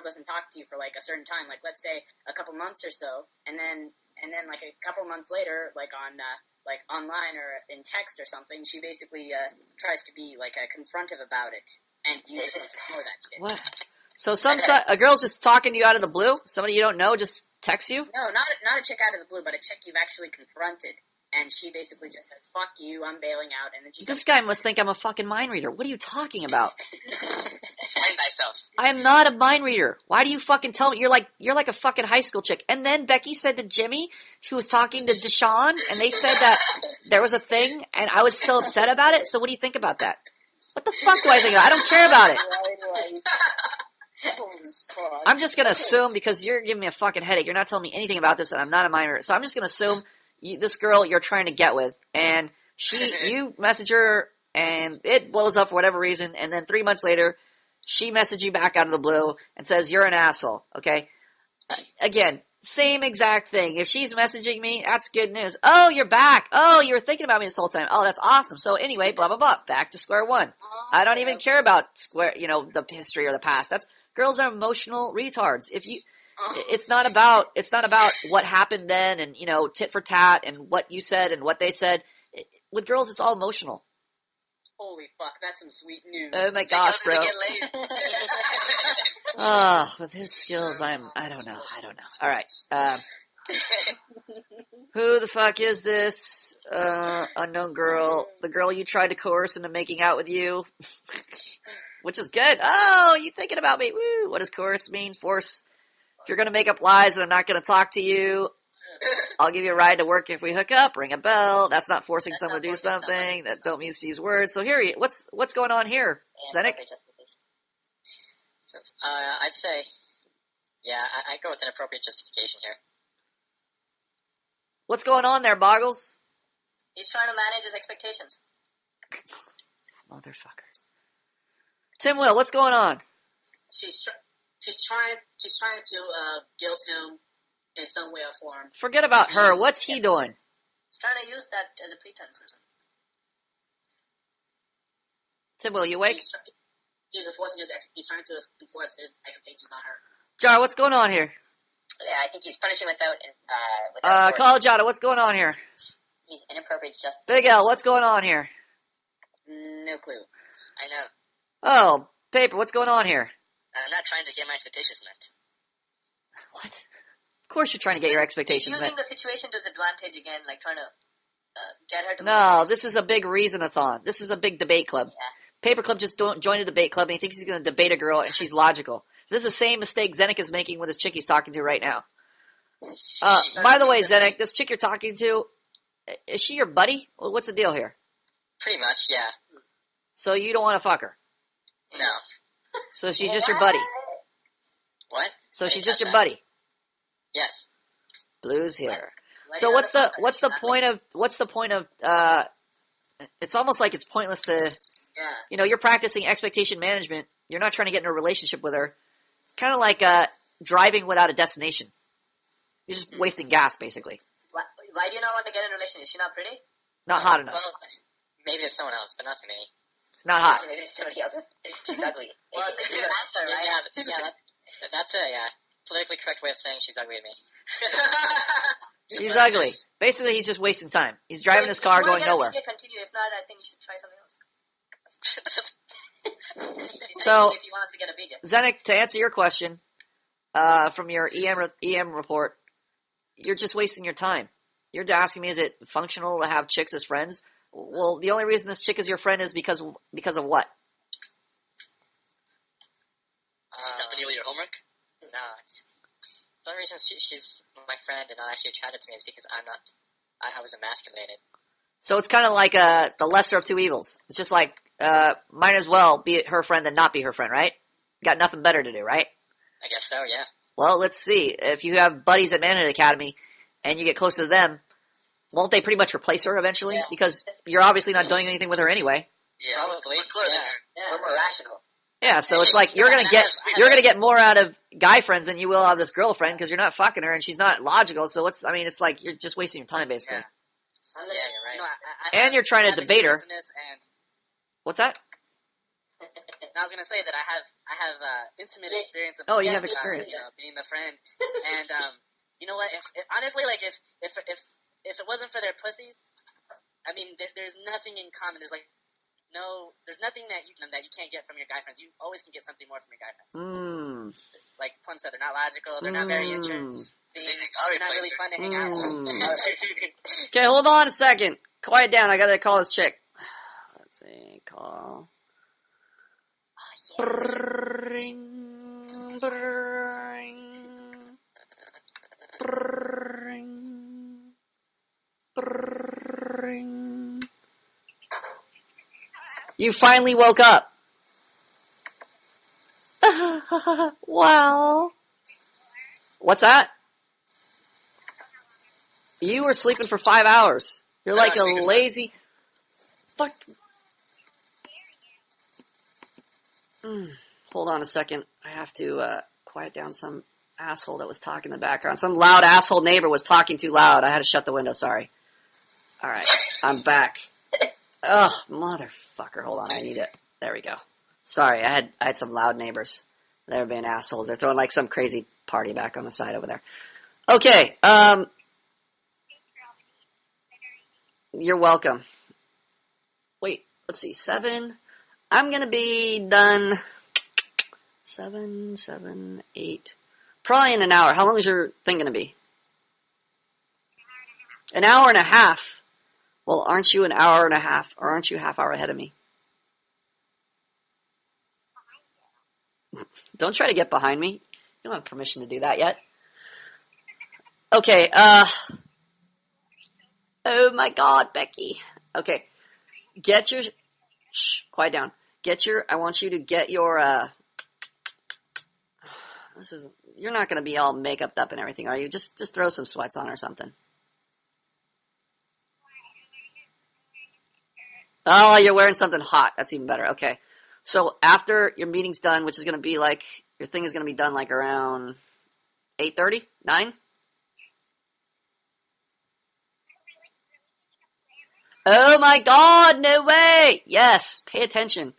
doesn't talk to you for like a certain time, like let's say a couple months or so, and then like a couple months later, like on like online or in text or something, she basically tries to be like confrontive about it, and you just ignore that shit. What? So sometimes a girl's just talking to you out of the blue? Somebody you don't know just texts you? No, not a chick out of the blue, but a chick you've actually confronted. And she basically just says, "Fuck you, I'm bailing out." And then she This guy must think I'm a fucking mind reader. What are you talking about? Explain thyself. I am not a mind reader. Why do you fucking tell me? You're like a fucking high school chick. And then Becky said to Jimmy, she was talking to Deshaun, and they said that there was a thing, and I was so upset about it. So what do you think about that? What the fuck do I think about it? I don't care about it. I'm just gonna assume, because you're giving me a fucking headache. You're not telling me anything about this, and I'm not a mind reader. So I'm just gonna assume this girl you're trying to get with, and you message her, and it blows up for whatever reason, and then 3 months later, she messaged you back out of the blue and says, you're an asshole, okay? Again, same exact thing. If she's messaging me, that's good news. Oh, you're back. Oh, you were thinking about me this whole time. Oh, that's awesome. So anyway, blah, blah, blah. Back to square one. I don't even care about the history or the past. Girls are emotional retards. It's not about what happened then and, tit for tat and what you said and what they said. With girls, it's all emotional. Holy fuck, that's some sweet news. Oh my gosh, bro. With his skills, I don't know. All right. Who the fuck is this unknown girl? The girl you tried to coerce into making out with you? Which is good. Oh, you thinking about me. Woo. What does coerce mean? Force. If you're going to make up lies and I'm not going to talk to you, I'll give you a ride to work if we hook up. Ring a bell. That's not forcing someone to do something. That don't use these words. So here, what's going on here, Zenik? So, I'd say, yeah, I go with an appropriate justification here. What's going on there, Boggles? He's trying to manage his expectations. Motherfucker. Tim Will, what's going on? She's trying to guilt him in some way or form. Forget about her. What's he doing? He's trying to use that as a pretense or something. Tim Will, you awake? He's trying to enforce his expectations on her. Jar, what's going on here? Yeah, I think he's punishing without Collegiata, what's going on here? He's inappropriate justice. Big L, what's going on here? No clue. I know. Oh, Paper, what's going on here? I'm not trying to get my expectations met. What? Of course you're trying to get your expectations He's using met. the situation to his advantage again, like trying to get her to... No, this is a big reason-a-thon. This is a big debate club. Yeah. Paperclip just joined a debate club and he thinks he's going to debate a girl and she's logical. This is the same mistake Zenik is making with this chick he's talking to right now. By the way, Zenik, this chick you're talking to, is she your buddy? What's the deal here? Pretty much, yeah. So you don't want to fuck her? No. So she's just your buddy? What? So she's just your buddy? Yes. Blues here. So what's the point of it's almost like it's pointless to, you're practicing expectation management. You're not trying to get in a relationship with her. It's kind of like driving without a destination. You're just wasting gas, basically. Why do you not want to get in a relationship? Is she not pretty? Not hot enough. Well, maybe it's someone else, but not to me. It's not hot. Maybe it's somebody else. She's ugly. Well, it's an actor, right? That's a politically correct way of saying she's ugly to me. He's ugly. Basically, he's just wasting time. He's driving this car going nowhere. Continue. If not, I think you should try something else. So, if he wants to get a BJ. Zenik, to answer your question, from your EM report, you're just wasting your time. You're asking me, is it functional to have chicks as friends? Well, the only reason this chick is your friend is because of what? Is she helping you with your homework? No, the only reason she's my friend and not actually attracted to me is because I was emasculated. So it's kind of like the lesser of two evils. It's just like, might as well be her friend than not be her friend, right? Got nothing better to do, right? I guess so, yeah. Well, let's see. If you have buddies at Manhood Academy and you get close to them, won't they pretty much replace her eventually? Yeah. Because you're obviously not doing anything with her anyway. Yeah, probably. We're more rational. Yeah, so it's like you're gonna get more out of guy friends than you will out of this girlfriend because you're not fucking her and she's not logical. So it's like you're just wasting your time basically. Yeah, you're right. No, and you're trying to debate her. What's that? And I was gonna say that I have intimate experience of you have experience being the friend, and you know what? If honestly, like if it wasn't for their pussies, I mean, there's nothing in common. There's nothing that you can't get from your guy friends. You always can get something more from your guy friends. Like Plum said, they're not logical. They're not very interesting. They're not really fun to hang out with. Okay, hold on a second. Quiet down. I gotta call this chick. Let's see. Call. Brrring, brrring, brrring, brrring. You finally woke up. Wow. What's that? You were sleeping for 5 hours. You're like a lazy... Fuck. Hold on a second. I have to quiet down some asshole that was talking in the background. Some loud asshole neighbor was talking too loud. I had to shut the window, sorry. Alright, I'm back. Ugh, motherfucker. Hold on, I need it. There we go. Sorry, I had some loud neighbors. They're being assholes. They're throwing like some crazy party back on the side over there. Okay, you're welcome. Wait, let's see, 7. I'm gonna be done 7, 8. Probably in an hour. How long is your thing gonna be? An hour and a half. Well, aren't you an hour and a half, or aren't you a half hour ahead of me? Don't try to get behind me. You don't have permission to do that yet. Okay, oh my god, Becky. Okay, get your... Shh, quiet down. I want you to get your, you're not gonna be all makeup up and everything, are you? Just throw some sweats on or something. Oh, you're wearing something hot. That's even better. Okay. So after your meeting's done, which is gonna be like, your thing is gonna be done like around 8:30? 9? Oh my god, no way! Yes, pay attention.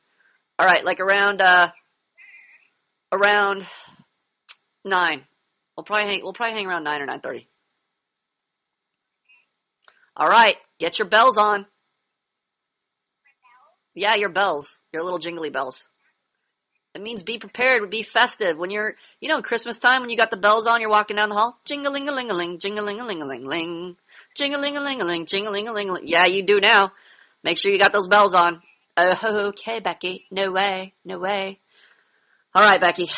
Alright, like around 9. We'll probably hang around 9 or 9:30. Alright, get your bells on. Yeah, your bells. Your little jingly bells. It means be prepared, be festive. When you're, in Christmas time, when you got the bells on, you're walking down the hall. Jing-a-ling-a-ling-a-ling, jing-a-ling-a-ling-a-ling, jing-a-ling-a-ling-a-ling, jing-a-ling-a-ling-a-ling. Yeah, you do now. Make sure you got those bells on. Oh, okay, Becky. No way. Alright, Becky.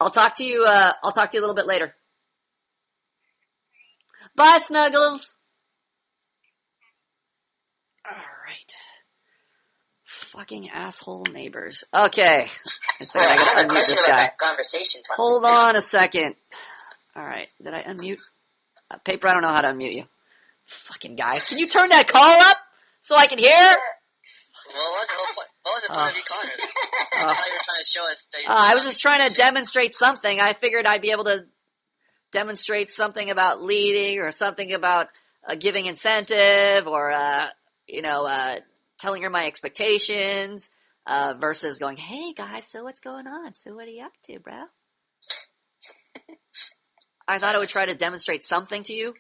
I'll talk to you a little bit later. Bye, Snuggles. Alright. Fucking asshole neighbors. Okay. So I gotta unmute this guy. Hold on a second. Alright. Did I unmute? Paper, I don't know how to unmute you. Fucking guy. Can you turn that call up so I can hear? What was the point of you calling her? I thought you were trying to show us that I was just trying to demonstrate something. I figured I'd be able to demonstrate something about leading or something about giving incentive or, telling her my expectations versus going, hey, guys, so what's going on? So what are you up to, bro? I thought I would try to demonstrate something to you.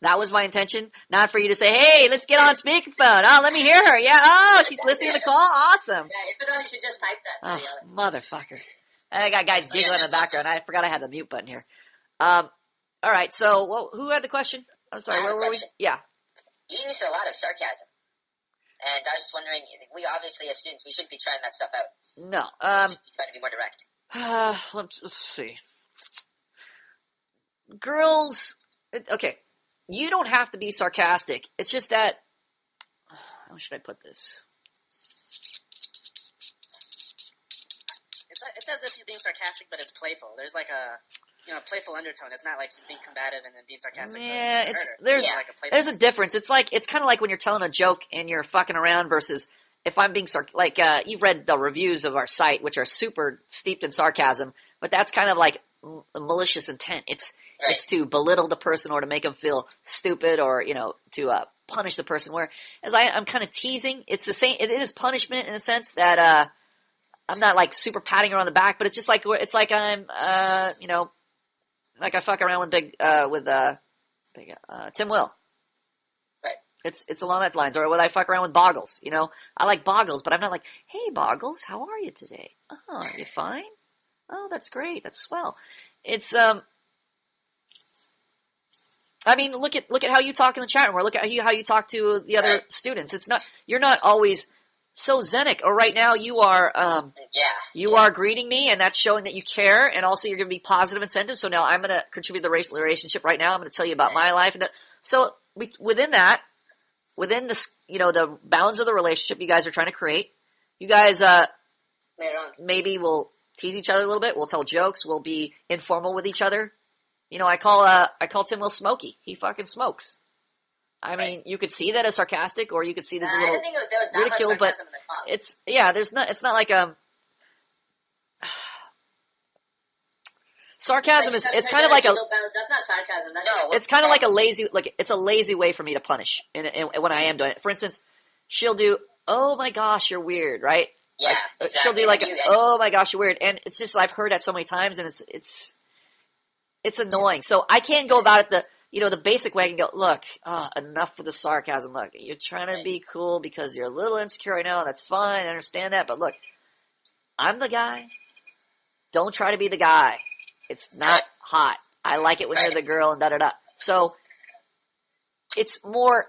That was my intention. Not for you to say, hey, let's get on speakerphone. Oh, let me hear her. Yeah, oh, she's listening to the call? Awesome. Yeah, if you know, you should just type that. Oh, motherfucker. I got guys giggling in the background. I forgot I had the mute button here. All right, so who had the question? I'm sorry, where were we? Yeah. You used a lot of sarcasm. And I was just wondering, we obviously, as students, we shouldn't be trying that stuff out. No. We should try to be more direct. Let's see. Girls, okay, you don't have to be sarcastic. It's just that, how should I put this? It's as if he's being sarcastic, but it's playful. There's like a playful undertone. It's not like he's being combative and then being sarcastic. Yeah, there's a difference. It's kind of like when you're telling a joke and you're fucking around versus if I'm being you've read the reviews of our site, which are super steeped in sarcasm, but that's kind of like a malicious intent. It's to belittle the person or to make them feel stupid or, to punish the person. Where as I'm kind of teasing, it's the same. It is punishment in a sense that I'm not like super patting her on the back, but it's just like I'm like I fuck around with Tim Will. Right. It's along that lines. Or when I fuck around with Boggles, I like Boggles, but I'm not like, hey Boggles, how are you today? Oh, you fine? Oh, that's great. That's swell. It's I mean, look at how you talk in the chat room, or look at how you talk to the other students. You're not always So Zenik, right now you are you are greeting me, and that's showing that you care, and also you're going to be positive incentive. So now I'm going to contribute to the relationship right now. I'm going to tell you about my life, and so within that, within this, the bounds of the relationship you guys are trying to create, you guys maybe will tease each other a little bit. We'll tell jokes. We'll be informal with each other. I call Tim Will Smokey. He fucking smokes. I mean, you could see that as sarcastic, or you could see this as a little I don't think there was that ridicule, much but sarcasm in the call. it's not like sarcasm is, it's kind of like That's not sarcasm. it's kind of like a lazy way for me to punish when I am doing it. For instance, she'll do, oh my gosh, you're weird, right? Yeah, exactly. She'll do like, oh my gosh, you're weird. And it's just, I've heard that so many times, and it's annoying. So I can't go about it the basic way. I can go, look, enough with the sarcasm. Look, you're trying to be cool because you're a little insecure right now. That's fine. I understand that. But look, I'm the guy. Don't try to be the guy. It's not hot. I like it when you're the girl and da-da-da. So it's more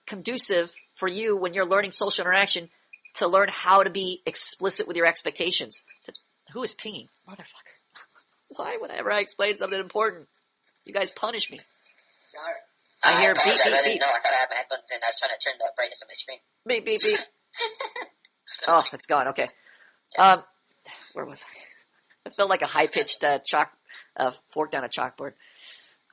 conducive for you when you're learning social interaction to learn how to be explicit with your expectations. Who is pinging? Motherfucker. Why, whenever I explain something important, you guys punish me? I hear beep, beep, I beep. didn't know. I thought I had my headphones in. I was trying to turn the brightness of my screen. Beep, beep, beep. Oh, it's gone. Okay. Where was I? It felt like a high-pitched fork down a chalkboard.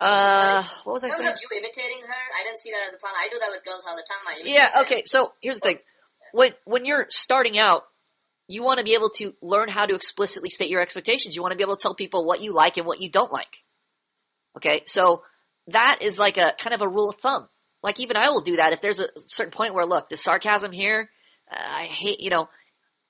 What was I saying? You imitating her? I didn't see that as a problem. I do that with girls all the time. I imitate Yeah, them. okay. So here's the thing. When you're starting out, you want to be able to learn how to explicitly state your expectations. You want to be able to tell people what you like and what you don't like. Okay, so that is like a kind of a rule of thumb. Like even I will do that if there's a certain point where, look, the sarcasm here, I hate,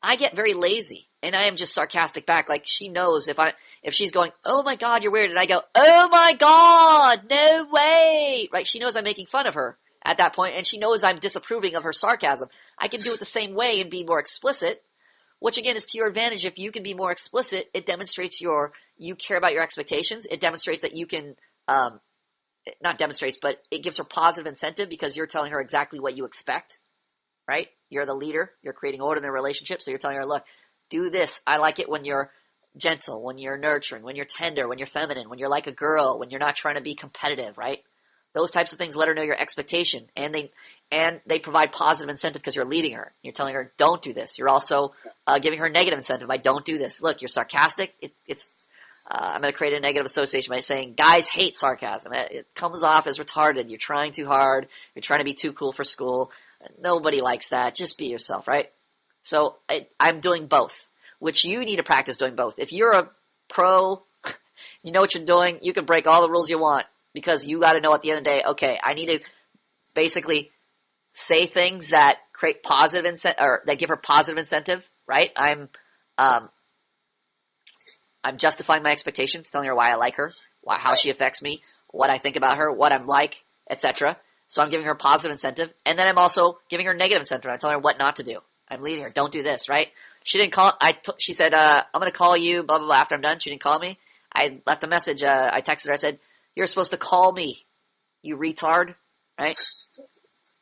I get very lazy and I am just sarcastic back. Like she knows if she's going, oh my God, you're weird. And I go, oh my God, no way. Right. She knows I'm making fun of her at that point, and she knows I'm disapproving of her sarcasm. I can do it the same way and be more explicit, which again is to your advantage. If you can be more explicit, it demonstrates you care about your expectations. It demonstrates that you can, not demonstrates, but it gives her positive incentive because you're telling her exactly what you expect, right? You're the leader. You're creating order in the relationship. So you're telling her, look, do this. I like it when you're gentle, when you're nurturing, when you're tender, when you're feminine, when you're like a girl, when you're not trying to be competitive, right? Those types of things let her know your expectation. And they provide positive incentive because you're leading her. You're telling her, don't do this. You're also giving her negative incentive by don't do this. Look, you're sarcastic. I'm going to create a negative association by saying guys hate sarcasm. It comes off as retarded. You're trying too hard. You're trying to be too cool for school. Nobody likes that. Just be yourself, right? So I'm doing both, which you need to practice doing both. If you're a pro, you know what you're doing, you can break all the rules you want because you got to know at the end of the day, okay, I need to basically say things that create positive incentive, or that give her positive incentive, right? I'm justifying my expectations, telling her why I like her, how she affects me, what I think about her, what I'm like, etc. So I'm giving her positive incentive, and then I'm also giving her negative incentive. I'm telling her what not to do. I'm leading her. Don't do this, right? She didn't call. She said, I'm going to call you, blah, blah, blah, after I'm done. She didn't call me. I left a message. I texted her. I said, you're supposed to call me, you retard, right?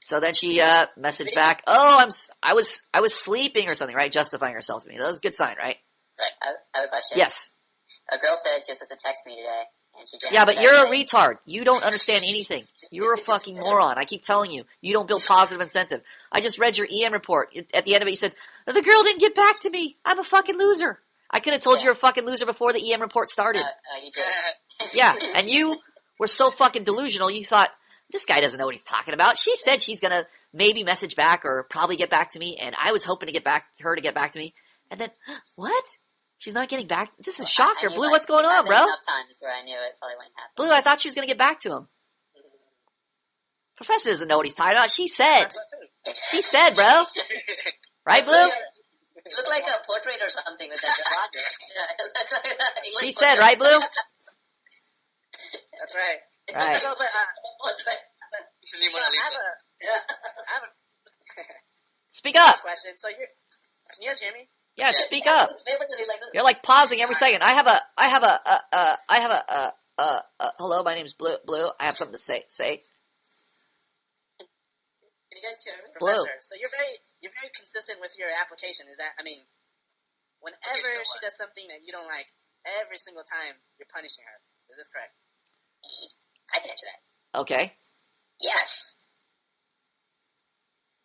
So then she messaged back, oh, I was sleeping or something, right? Justifying herself to me. That was a good sign, right? Right. I have a question. Yes. A girl said she was supposed to text me today, and she didn't. Yeah, but you're a retard. You don't understand anything. You're a fucking moron. I keep telling you. You don't build positive incentive. I just read your EM report. At the end of it, you said, the girl didn't get back to me. I'm a fucking loser. I could have told you you're a fucking loser before the EM report started. You did. Yeah, and you were so fucking delusional, you thought, this guy doesn't know what he's talking about. She said she's going to maybe message back or probably get back to me, and I was hoping to get her to get back to me. And then, what? She's not getting back? This is shocker. Blue, what's going on, bro? Enough times where I knew it probably wouldn't happen. Blue, I thought she was going to get back to him. Professor doesn't know what he's talking about. She said. She said, bro. Right, Blue? You look like a portrait or something with that She said, right, Blue? That's right. Right. So, but, It's the new Mona Lisa. I have a Speak up. question. So can you guys hear me? Yeah, speak up. You're like pausing every second. I have a hello, my name's Blue. I have something to say. Can you guys hear me? Blue. Professor, so you're you're very consistent with your application. Is that, I mean, whenever she does something that you don't like, every single time you're punishing her. Is this correct? I can answer that. Okay. Yes.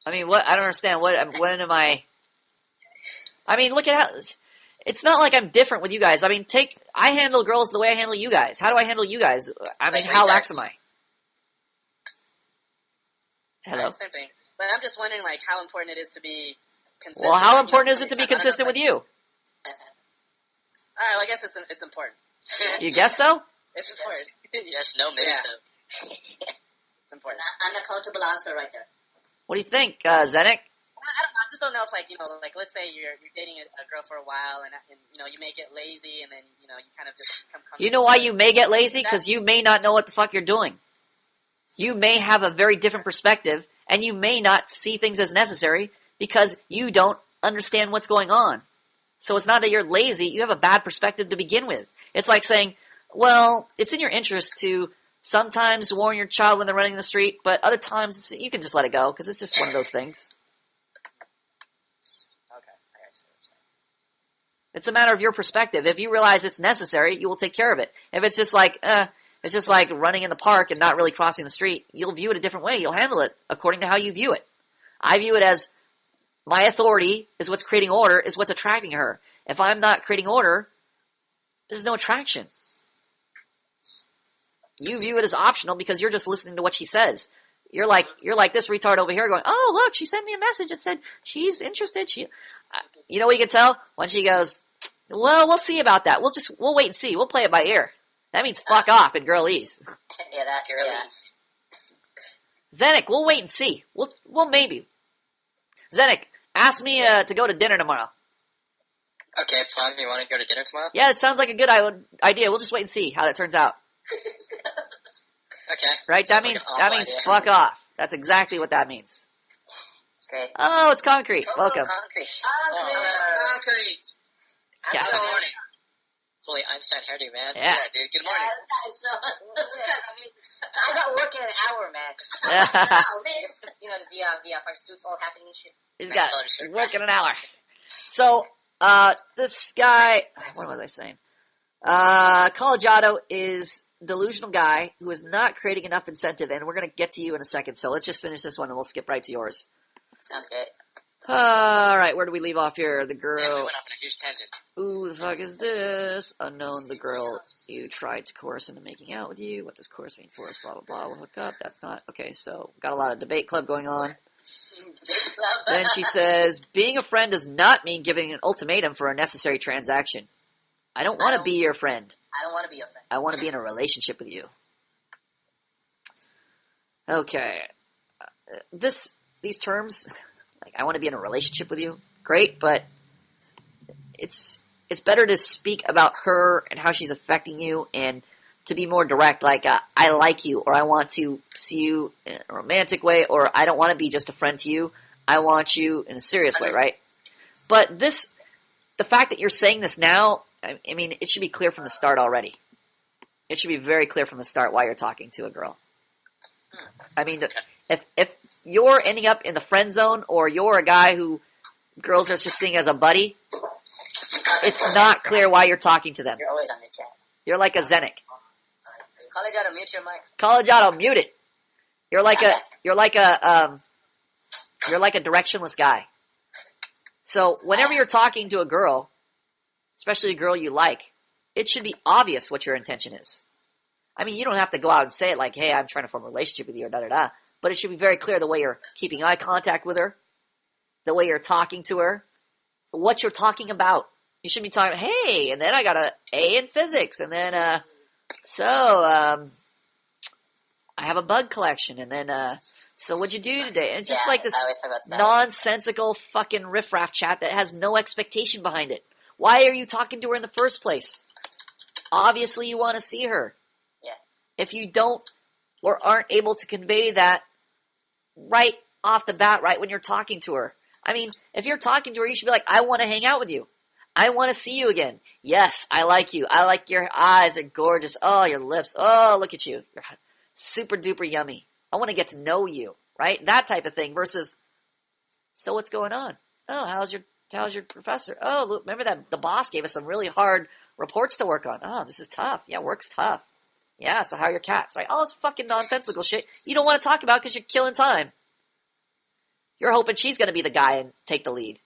I mean, what? I don't understand. When am I? I mean, look at how. It's not like I'm different with you guys. I mean, I handle girls the way I handle you guys. How do I handle you guys? I mean, how lax am I? Hello? Right, same thing. But I'm just wondering, like, how important it is to be consistent. Well, how important is it to be consistent with you? Alright, well, I guess it's important. You guess so? It's important. Yes, no, maybe so. It's important. An unaccountable answer right there. What do you think, Zenik? I don't know. I just don't know if, like, you know, like, let's say you're dating a girl for a while, and you know, you may get lazy, and then, you know, you kind of just become comfortable. You know why you may get lazy? Because you may not know what the fuck you're doing. You may have a very different perspective, and you may not see things as necessary because you don't understand what's going on. So it's not that you're lazy, you have a bad perspective to begin with. It's like saying, well, it's in your interest to sometimes warn your child when they're running the street, but other times you can just let it go because it's just one of those things. Okay, I see what you're saying. It's a matter of your perspective. If you realize it's necessary, you will take care of it. If it's just like, running in the park and not really crossing the street, you'll view it a different way. You'll handle it according to how you view it. I view it as my authority is what's creating order, is what's attracting her. If I'm not creating order, there's no attraction. You view it as optional because you're just listening to what she says. You're like this retard over here going, oh, look, she sent me a message that said she's interested. You know what you can tell? When she goes, well, we'll see about that. We'll wait and see. We'll play it by ear. That means fuck off in girlese. Yeah, that girlies. Zenik, we'll wait and see. We'll maybe. Zenik, ask me to go to dinner tomorrow. Okay, Plum, you want to go to dinner tomorrow? Yeah, it sounds like a good idea. We'll just wait and see how that turns out. Okay. Right? That means fuck off. That's exactly what that means. Great. Oh, it's Concrete. Welcome. Concrete. Concrete. Yeah. Good morning. Fully Einstein hairdo, man. Yeah. Dude, good morning. That's nice. I got work in an hour, man. You know, the pursuits all happening and shit. He's got work in an hour. So, this guy, what was I saying? Collegiato is delusional guy who is not creating enough incentive, and we're going to get to you in a second, so let's just finish this one and we'll skip right to yours. Sounds good. Alright, where do we leave off here? The girl... Yeah, we went off on a huge tangent. Ooh, the fuck is this? Unknown, the girl you tried to coerce into making out with you. What does coerce mean for us? Blah, blah, blah. We'll hook up. That's not... Okay, so, got a lot of debate club going on. Then she says, being a friend does not mean giving an ultimatum for a necessary transaction. I don't want to be your friend. I don't want to be your friend. I want to be in a relationship with you. Okay. These terms, like, I want to be in a relationship with you. Great, but it's better to speak about her and how she's affecting you and to be more direct, like, I like you, or I want to see you in a romantic way, or I don't want to be just a friend to you. I want you in a serious way, right? But the fact that you're saying this now, I mean, it should be clear from the start already. It should be very clear from the start why you're talking to a girl. I mean, if you're ending up in the friend zone, or you're a guy who girls are just seeing as a buddy, it's not clear why you're talking to them. You're always on the chat. You're like a Zenik. Collegiato, mute your mic. Collegiato, mute it. You're like a directionless guy. So whenever you're talking to a girl, especially a girl you like, it should be obvious what your intention is. I mean, you don't have to go out and say it like, hey, I'm trying to form a relationship with you, or da-da-da. But it should be very clear the way you're keeping eye contact with her, the way you're talking to her, what you're talking about. You should be talking, hey, and then I got an A in physics, and then, I have a bug collection, and then, so what'd you do today? And it's just like this nonsensical fucking riffraff chat that has no expectation behind it. Why are you talking to her in the first place? Obviously you want to see her. Yeah. If you don't or aren't able to convey that right off the bat, right when you're talking to her. I mean, if you're talking to her, you should be like, I want to hang out with you. I want to see you again. Yes, I like you. I like your eyes are gorgeous. Oh, your lips. Oh, look at you. You're super duper yummy. I want to get to know you, right? That type of thing versus So what's going on? Oh, how's your professor? Oh, look, remember that the boss gave us some really hard reports to work on. Oh, this is tough. Yeah, work's tough. Yeah, so how are your cats? Right? All this fucking nonsensical shit you don't want to talk about because you're killing time. You're hoping she's going to be the guy and take the lead.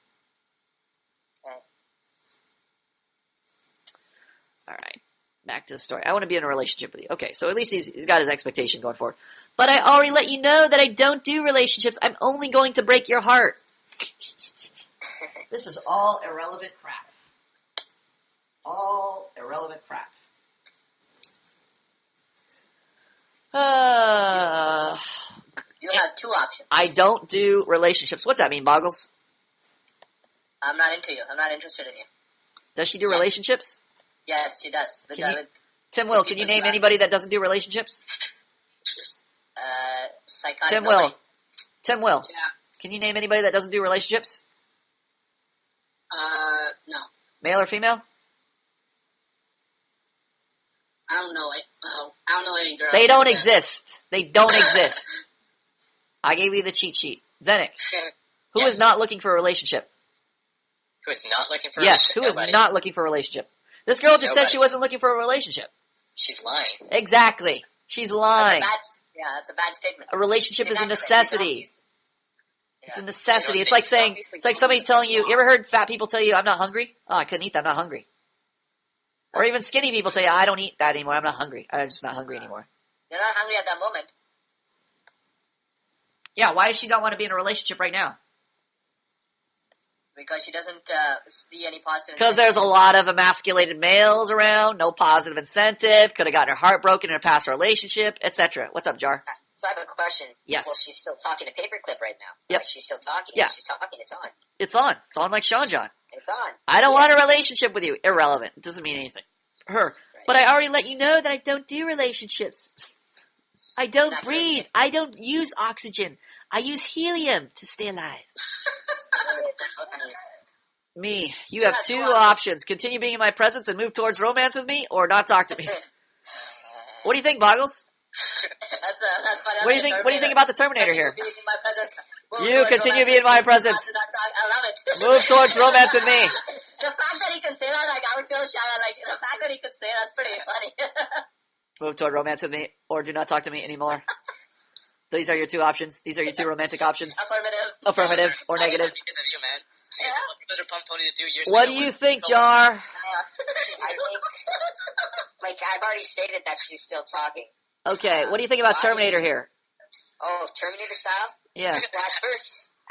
All right. Back to the story. I want to be in a relationship with you. Okay, so at least he's got his expectation going forward. But I already let you know that I don't do relationships. I'm only going to break your heart. This is all irrelevant crap. All irrelevant crap. You have two options. I don't do relationships. What's that mean, Boggles? I'm not into you. I'm not interested in you. Does she do relationships? Yes, she does. Tim Will, can you name anybody that doesn't do relationships? Psychotic. Tim nobody. Will. Tim Will. Yeah. Can you name anybody that doesn't do relationships? No. Male or female? I don't know it. I don't know any girls. They don't that exist. They don't exist. I gave you the cheat sheet. Zenik, who is Yes. not looking for a relationship? Who is not looking for a Yes, who relationship? is Nobody. not looking for a relationship? This girl just said Nobody. she wasn't looking for a relationship. She's lying. Exactly. She's lying. That's a bad statement. A relationship is a Inaccurate. necessity. Yeah. It's a necessity. She It's knows like saying, obviously it's like somebody telling you, you ever heard fat people tell you, I'm not hungry? Oh, I couldn't eat that, I'm not hungry. Or even skinny people say, I don't eat that anymore, I'm not hungry. I'm just not hungry anymore. You're not hungry at that moment. Yeah, why does she not want to be in a relationship right now? Because she doesn't see any positive. Because there's a lot of emasculated males around, no positive incentive, could have gotten her heart broken in a past relationship, etc. What's up, Jar? So I have a question. Yes. Well, she's still talking to Paperclip right now. Yep. Right? She's still talking. Yeah. If she's talking, it's on. It's on. It's on like Sean John. It's on. I don't want a relationship with you. Irrelevant. It doesn't mean anything. Her. But I already let you know that I don't do relationships. I don't breathe. I don't use oxygen. I use helium to stay alive. Me. You have two options. Continue being in my presence and move towards romance with me, or not talk to me. What do you think, Boggles? That's funny. What do you think about the Terminator here? Being in my presence. You continue being in my presence. I love it. Move towards romance with me. The fact that he can say that, like, I would feel shy. Like, the fact that he could say that's pretty funny. Move toward romance with me, or do not talk to me anymore. These are your two options. These are your two romantic options. Affirmative or negative. Because of you, man. She's a better pump Tony to do years What ago do you when- think, Jar? I think, like I've already stated that she's still talking. Okay, what do you think about Terminator here? Oh, Terminator style? Yeah. Well,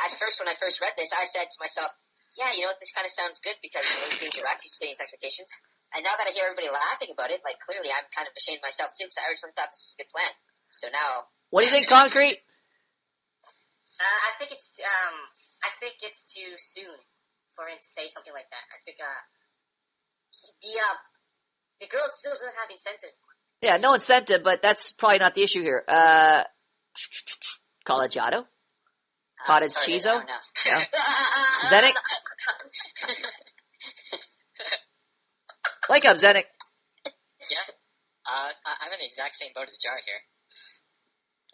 at first, when I first read this, I said to myself, yeah, you know what, this kind of sounds good because he's being direct, he's stating his expectations. And now that I hear everybody laughing about it, like, clearly I'm kind of ashamed of myself too because I originally thought this was a good plan. So now... What do you think, Concrete? I think it's too soon for him to say something like that. I think the girl still doesn't have incentive. Yeah, no incentive, but that's probably not the issue here. Collegiato? Cottage Chizo? No. Yeah. Zenik? Wake up, Zenik. Yeah. I'm in the exact same boat as Jar here.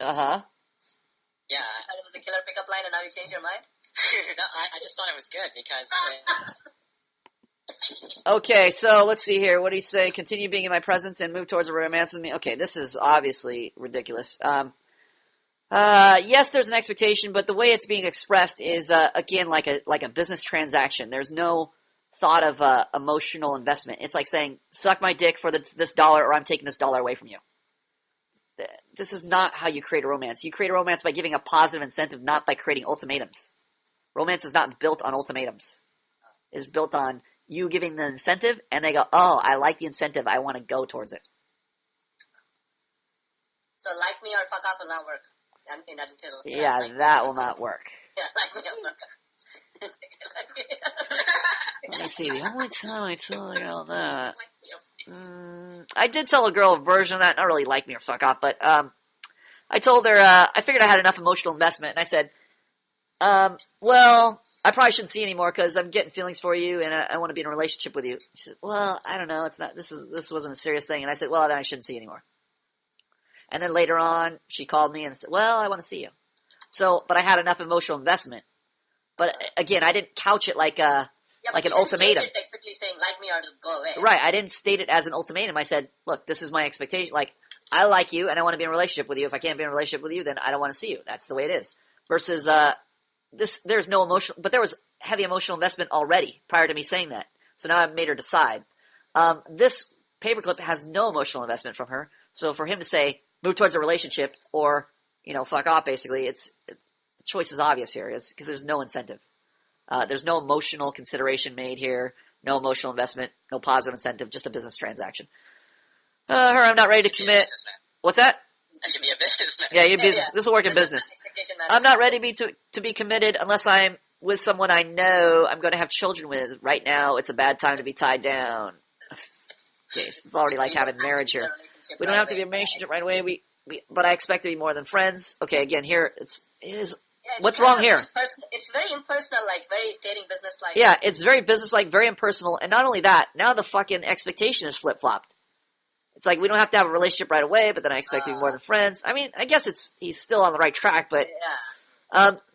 Uh-huh. Yeah. And it was a killer pickup line and now you changed your mind? No, I just thought it was good because... Okay, so let's see here. What do you say? Continue being in my presence and move towards a romance with me. Okay, this is obviously ridiculous. Yes, there's an expectation, but the way it's being expressed is, again, like a business transaction. There's no thought of, emotional investment. It's like saying, suck my dick for this dollar or I'm taking this dollar away from you. This is not how you create a romance. You create a romance by giving a positive incentive, not by creating ultimatums. Romance is not built on ultimatums. It is built on you giving the incentive, and they go, oh, I like the incentive, I want to go towards it. So like me or fuck off will not work. Yeah, that will not work. Yeah, like me or fuck off. Let me see, the only time I told a girl that... I did tell a girl a version of that, not really like me or fuck off, but I told her, I figured I had enough emotional investment, and I said, well, I probably shouldn't see you anymore because I'm getting feelings for you and I want to be in a relationship with you. She said, well, I don't know, this wasn't a serious thing. And I said, well, then I shouldn't see you anymore. And then later on, she called me and said, well, I want to see you. So, but I had enough emotional investment. But again, I didn't couch it like an ultimatum. Explicitly saying, like me or go away. Right, I didn't state it as an ultimatum. I said, look, this is my expectation. Like, I like you and I want to be in a relationship with you. If I can't be in a relationship with you, then I don't want to see you. That's the way it is. Versus, there's no emotional, but there was heavy emotional investment already prior to me saying that. So now I've made her decide. This paperclip has no emotional investment from her. So for him to say, move towards a relationship or, fuck off, basically, the choice is obvious here. It's because there's no incentive. There's no emotional consideration made here, no emotional investment, no positive incentive, just a business transaction. I'm not ready to commit. What's that? I should be a businessman. Yeah, you're business. This will work in business. I'm not ready to be committed unless I'm with someone I know I'm going to have children with. Right now, it's a bad time to be tied down. Okay, it's already like having marriage here. We don't have to be in a relationship right away. But I expect to be more than friends. Okay, again, here what's wrong here? It's very impersonal, like very stating business-like. Yeah, it's very business-like, very impersonal, and not only that, now the fucking expectation is flip-flopped. It's like we don't have to have a relationship right away, but then I expect to be more than friends. I mean, I guess he's still on the right track, but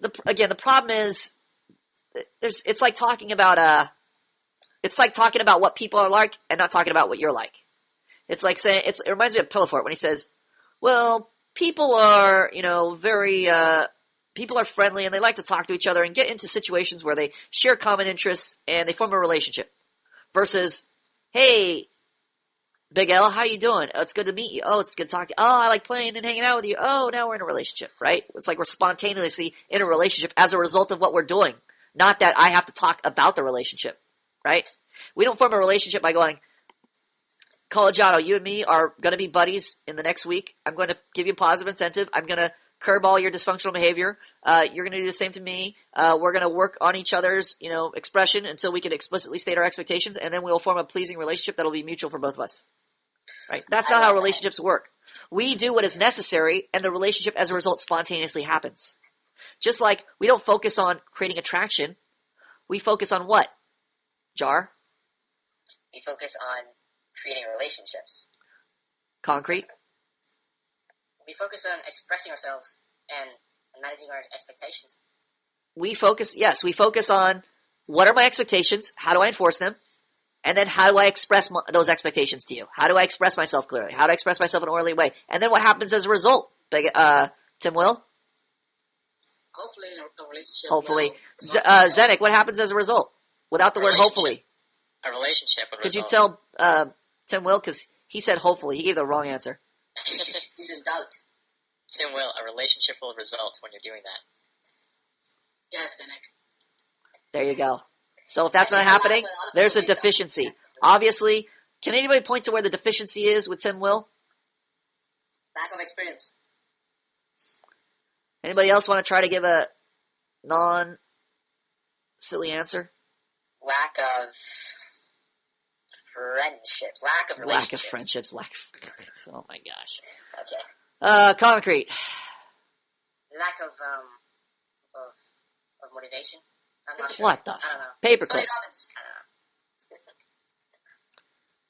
the problem is it's like talking about what people are like and not talking about what you're like. It's like saying it reminds me of Pillowfort when he says, "Well, people are people are friendly and they like to talk to each other and get into situations where they share common interests and they form a relationship." Versus, "Hey, Big L, how you doing? Oh, it's good to meet you. Oh, it's good to talk to you. Oh, I like playing and hanging out with you. Oh, now we're in a relationship," right? It's like we're spontaneously in a relationship as a result of what we're doing. Not that I have to talk about the relationship, right? We don't form a relationship by going, "Collegiato, you and me are going to be buddies in the next week. I'm going to give you a positive incentive. I'm going to curb all your dysfunctional behavior. You're going to do the same to me. We're going to work on each other's, expression until we can explicitly state our expectations, and then we'll form a pleasing relationship that'll be mutual for both of us." Right? That's not how relationships work. We do what is necessary, and the relationship, as a result, spontaneously happens. Just like we don't focus on creating attraction, we focus on what? Jar? We focus on creating relationships. Concrete? We focus on expressing ourselves and managing our expectations. We focus on what are my expectations, how do I enforce them, and then how do I express those expectations to you? How do I express myself clearly? How do I express myself in an orderly way? And then what happens as a result? Tim Will? Hopefully, a relationship. Hopefully. Zenik, what happens as a result? Without the word hopefully. A relationship would Could result. you tell Tim Will? Because he said hopefully. He gave the wrong answer. He's in doubt. Tim Will, a relationship will result when you're doing that. Yes, Zenek. There you go. So if that's not happening, there's a deficiency. Obviously, can anybody point to where the deficiency is with Tim Will? Lack of experience. Anybody else want to try to give a non-silly answer? Lack of friendships. Lack of relationships. Lack of friendships. Oh my gosh. Okay. Concrete. Lack of motivation. I'm not sure. What the? I don't know. Paperclip. Tony Robbins.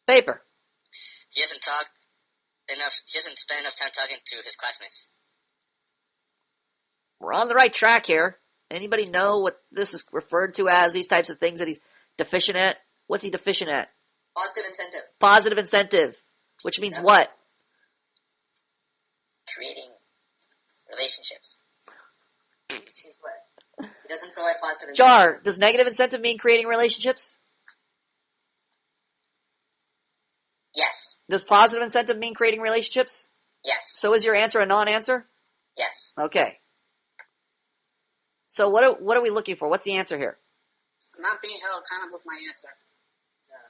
Paper. He hasn't spent enough time talking to his classmates. We're on the right track here. Anybody know what this is referred to as, these types of things that he's deficient at? What's he deficient at? Positive incentive. Positive incentive. Which means what? Creating relationships. He's what? He doesn't provide positive incentive. Jar, does negative incentive mean creating relationships? Yes. Does positive incentive mean creating relationships? Yes. So is your answer a non-answer? Yes. Okay. So what are we looking for? What's the answer here? I'm not being held accountable with my answer.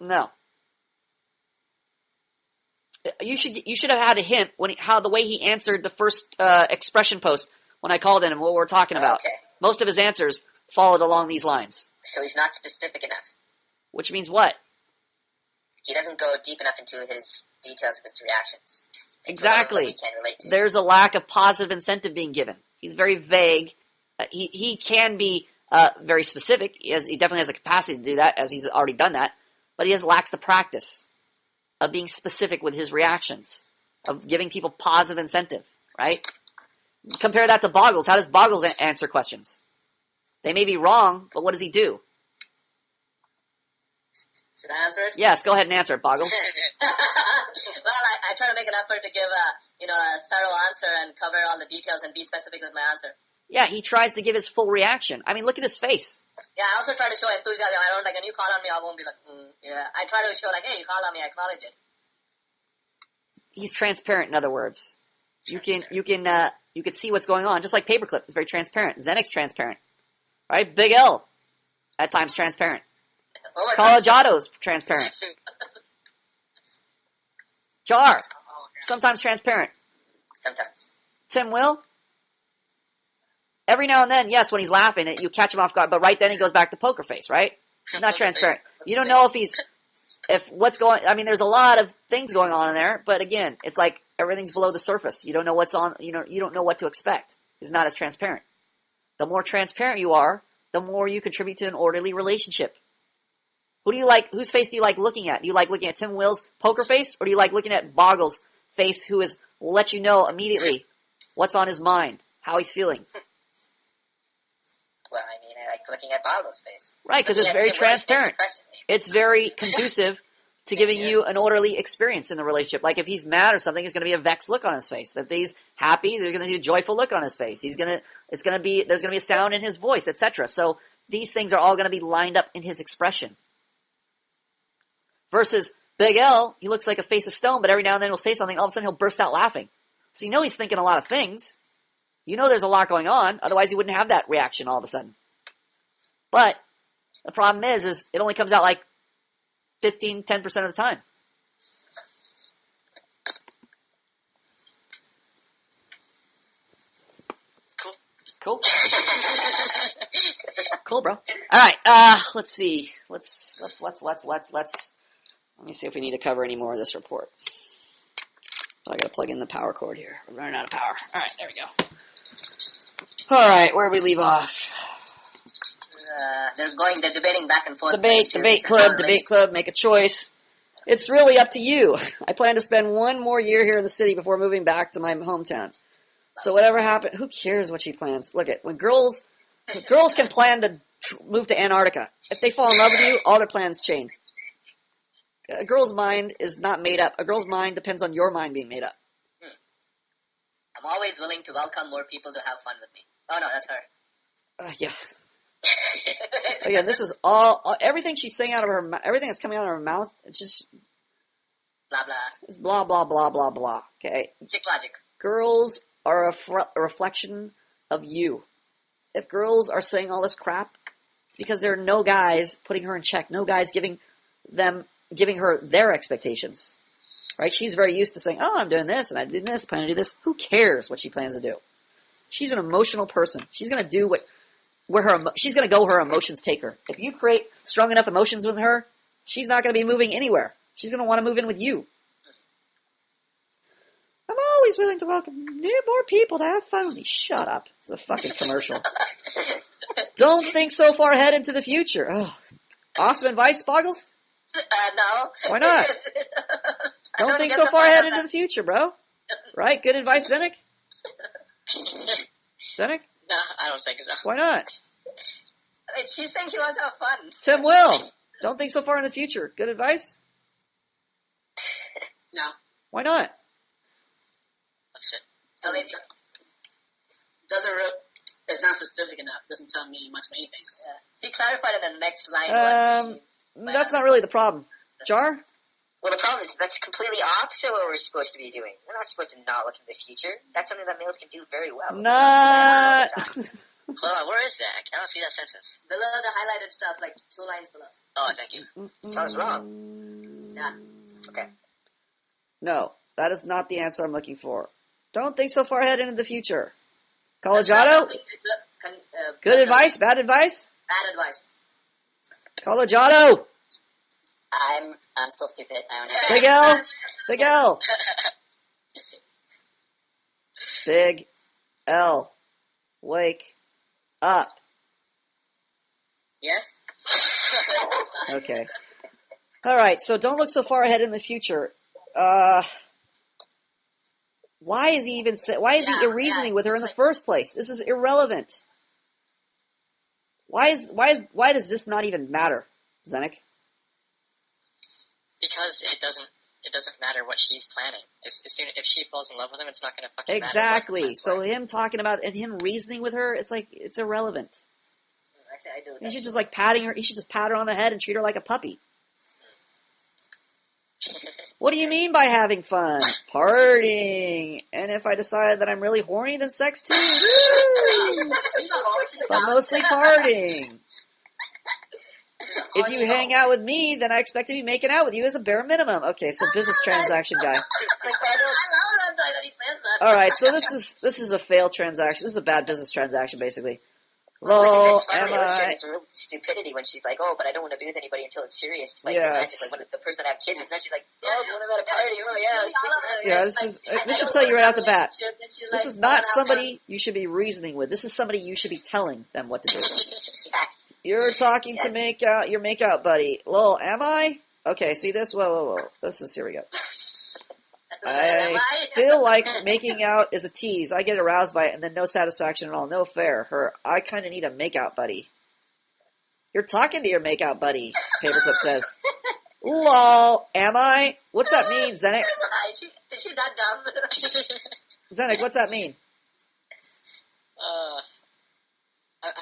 No. You should have had a hint how the way he answered the first expression post when I called in and what we're talking about. Okay. Most of his answers followed along these lines. So he's not specific enough. Which means what? He doesn't go deep enough into his details of his reactions. Exactly. We can relate to. There's a lack of positive incentive being given. He's very vague. He can be very specific. He definitely has the capacity to do that, as he's already done that. But he lacks the practice of being specific with his reactions, of giving people positive incentive, right? Compare that to Boggles. How does Boggles answer questions? They may be wrong, but what does he do? Should I answer it? Yes, go ahead and answer it, Boggles. Well, I try to make an effort to give a thorough answer and cover all the details and be specific with my answer. Yeah, he tries to give his full reaction. I mean, look at his face. Yeah, I also try to show enthusiasm. I don't like when you call on me, I won't be like, yeah. I try to show like, hey, you call on me, I acknowledge it. He's transparent, in other words. You can see what's going on, just like Paperclip is very transparent. Zenek's transparent, right? Big L, at times transparent. Collegiato's transparent. Jar, sometimes transparent. Sometimes. Tim Will, every now and then, yes, when he's laughing, you catch him off guard, but right then he goes back to poker face, right? He's not transparent. You don't know I mean, there's a lot of things going on in there, but again, it's like everything's below the surface. You don't know what's on, you don't know what to expect. It's not as transparent. The more transparent you are, the more you contribute to an orderly relationship. Who do you like? Whose face do you like looking at? Do you like looking at Tim Will's poker face, or do you like looking at Boggles' face, who will let you know immediately what's on his mind, how he's feeling? Well, I mean, I like looking at Boggles' face. Right, because it's very transparent. It's very conducive to giving you an orderly experience in the relationship. Like if he's mad or something, there's going to be a vexed look on his face. If he's happy, there's going to be a joyful look on his face. There's going to be a sound in his voice, etc. So these things are all going to be lined up in his expression. Versus Big L, he looks like a face of stone, but every now and then he'll say something, all of a sudden he'll burst out laughing. So you know he's thinking a lot of things. You know there's a lot going on, otherwise he wouldn't have that reaction all of a sudden. But the problem is it only comes out like 10% of the time. Cool. Cool, bro. All right. Let's see. Let's. Let me see if we need to cover any more of this report. I gotta plug in the power cord here. We're running out of power. All right, there we go. All right, where do we leave off? They're debating back and forth. Debate club, make a choice. It's really up to you. I plan to spend one more year here in the city before moving back to my hometown. So whatever happens, who cares what she plans? Look at when girls can plan to move to Antarctica. If they fall in love with you, all their plans change. A girl's mind is not made up. A girl's mind depends on your mind being made up. I'm always willing to welcome more people to have fun with me. Oh no, that's her. Yeah. Again, this is all everything she's saying out of her. Everything that's coming out of her mouth. It's just blah blah. It's blah blah blah blah blah. Okay. Chick logic. Girls are a reflection of you. If girls are saying all this crap, it's because there are no guys putting her in check. No guys giving her their expectations. Right? She's very used to saying, "Oh, I'm doing this and I did this, plan to do this." Who cares what she plans to do? She's an emotional person. She's going to do she's going to go where her emotions take her. If you create strong enough emotions with her, she's not going to be moving anywhere. She's going to want to move in with you. I'm always willing to welcome more people to have fun with me. Shut up. It's a fucking commercial. Don't think so far ahead into the future. Oh. Awesome advice, Boggles? No. Why not? Don't think so far ahead into the future, bro. Right? Good advice, Zenek? Zenek? No, I don't think so. Why not? I mean, she's saying she wants to have fun. Tim Will, don't think so far in the future. Good advice? No. Why not? Oh, shit. It's not specific enough. Doesn't tell me much of anything. Yeah. He clarified in the next line. That's not really the problem. Jar? Well, the problem is that's completely opposite what we're supposed to be doing. We're not supposed to not look into the future. That's something that males can do very well. Not. Hold on, where is Zach? I don't see that sentence. Below the highlighted stuff, like 2 lines below. Oh, thank you. So I was wrong. Yeah. Okay. No, that is not the answer I'm looking for. Don't think so far ahead into the future. Collegiato? Good advice? Bad advice? Bad advice. Collegiato? I'm still stupid. I don't know. Big L? Big L? Big L. Wake up. Yes? Okay. Alright, so don't look so far ahead in the future. Why is he reasoning with her in the first place? This is irrelevant. Why does this not even matter, Zenek? Because it doesn't matter what she's planning. As soon if she falls in love with him, it's not going to fucking matter. Exactly. So him talking about and him reasoning with her, it's irrelevant. Actually, I do. He should just patting her. He should just pat her on the head and treat her like a puppy. What do you mean by having fun? Partying. And if I decide that I'm really horny, then sex too. But mostly partying. If you hang out with me, then I expect to be making out with you as a bare minimum. Okay, so business transaction guy. All right, so this is a failed transaction. This is a bad business transaction, basically. Lol, Finally illustrates her real stupidity when she's like, "Oh, but I don't want to be with anybody until it's serious." It's like romantic, like when the person that I have kids with. And then she's like, "Oh, when I'm at a party, oh yeah." This should tell you right off the bat. This is not somebody you should be reasoning with. This is somebody you should be telling them what to do. Yes. You're talking to make out your makeout buddy. Lol, am I? Okay, see this? Whoa. Here we go. I feel like making out is a tease. I get aroused by it and then no satisfaction at all. No fair. I kind of need a makeout buddy. You're talking to your makeout buddy, Paperclip says. Lol, am I? What's that mean, Zenek? Is she that dumb? Zenek, what's that mean? I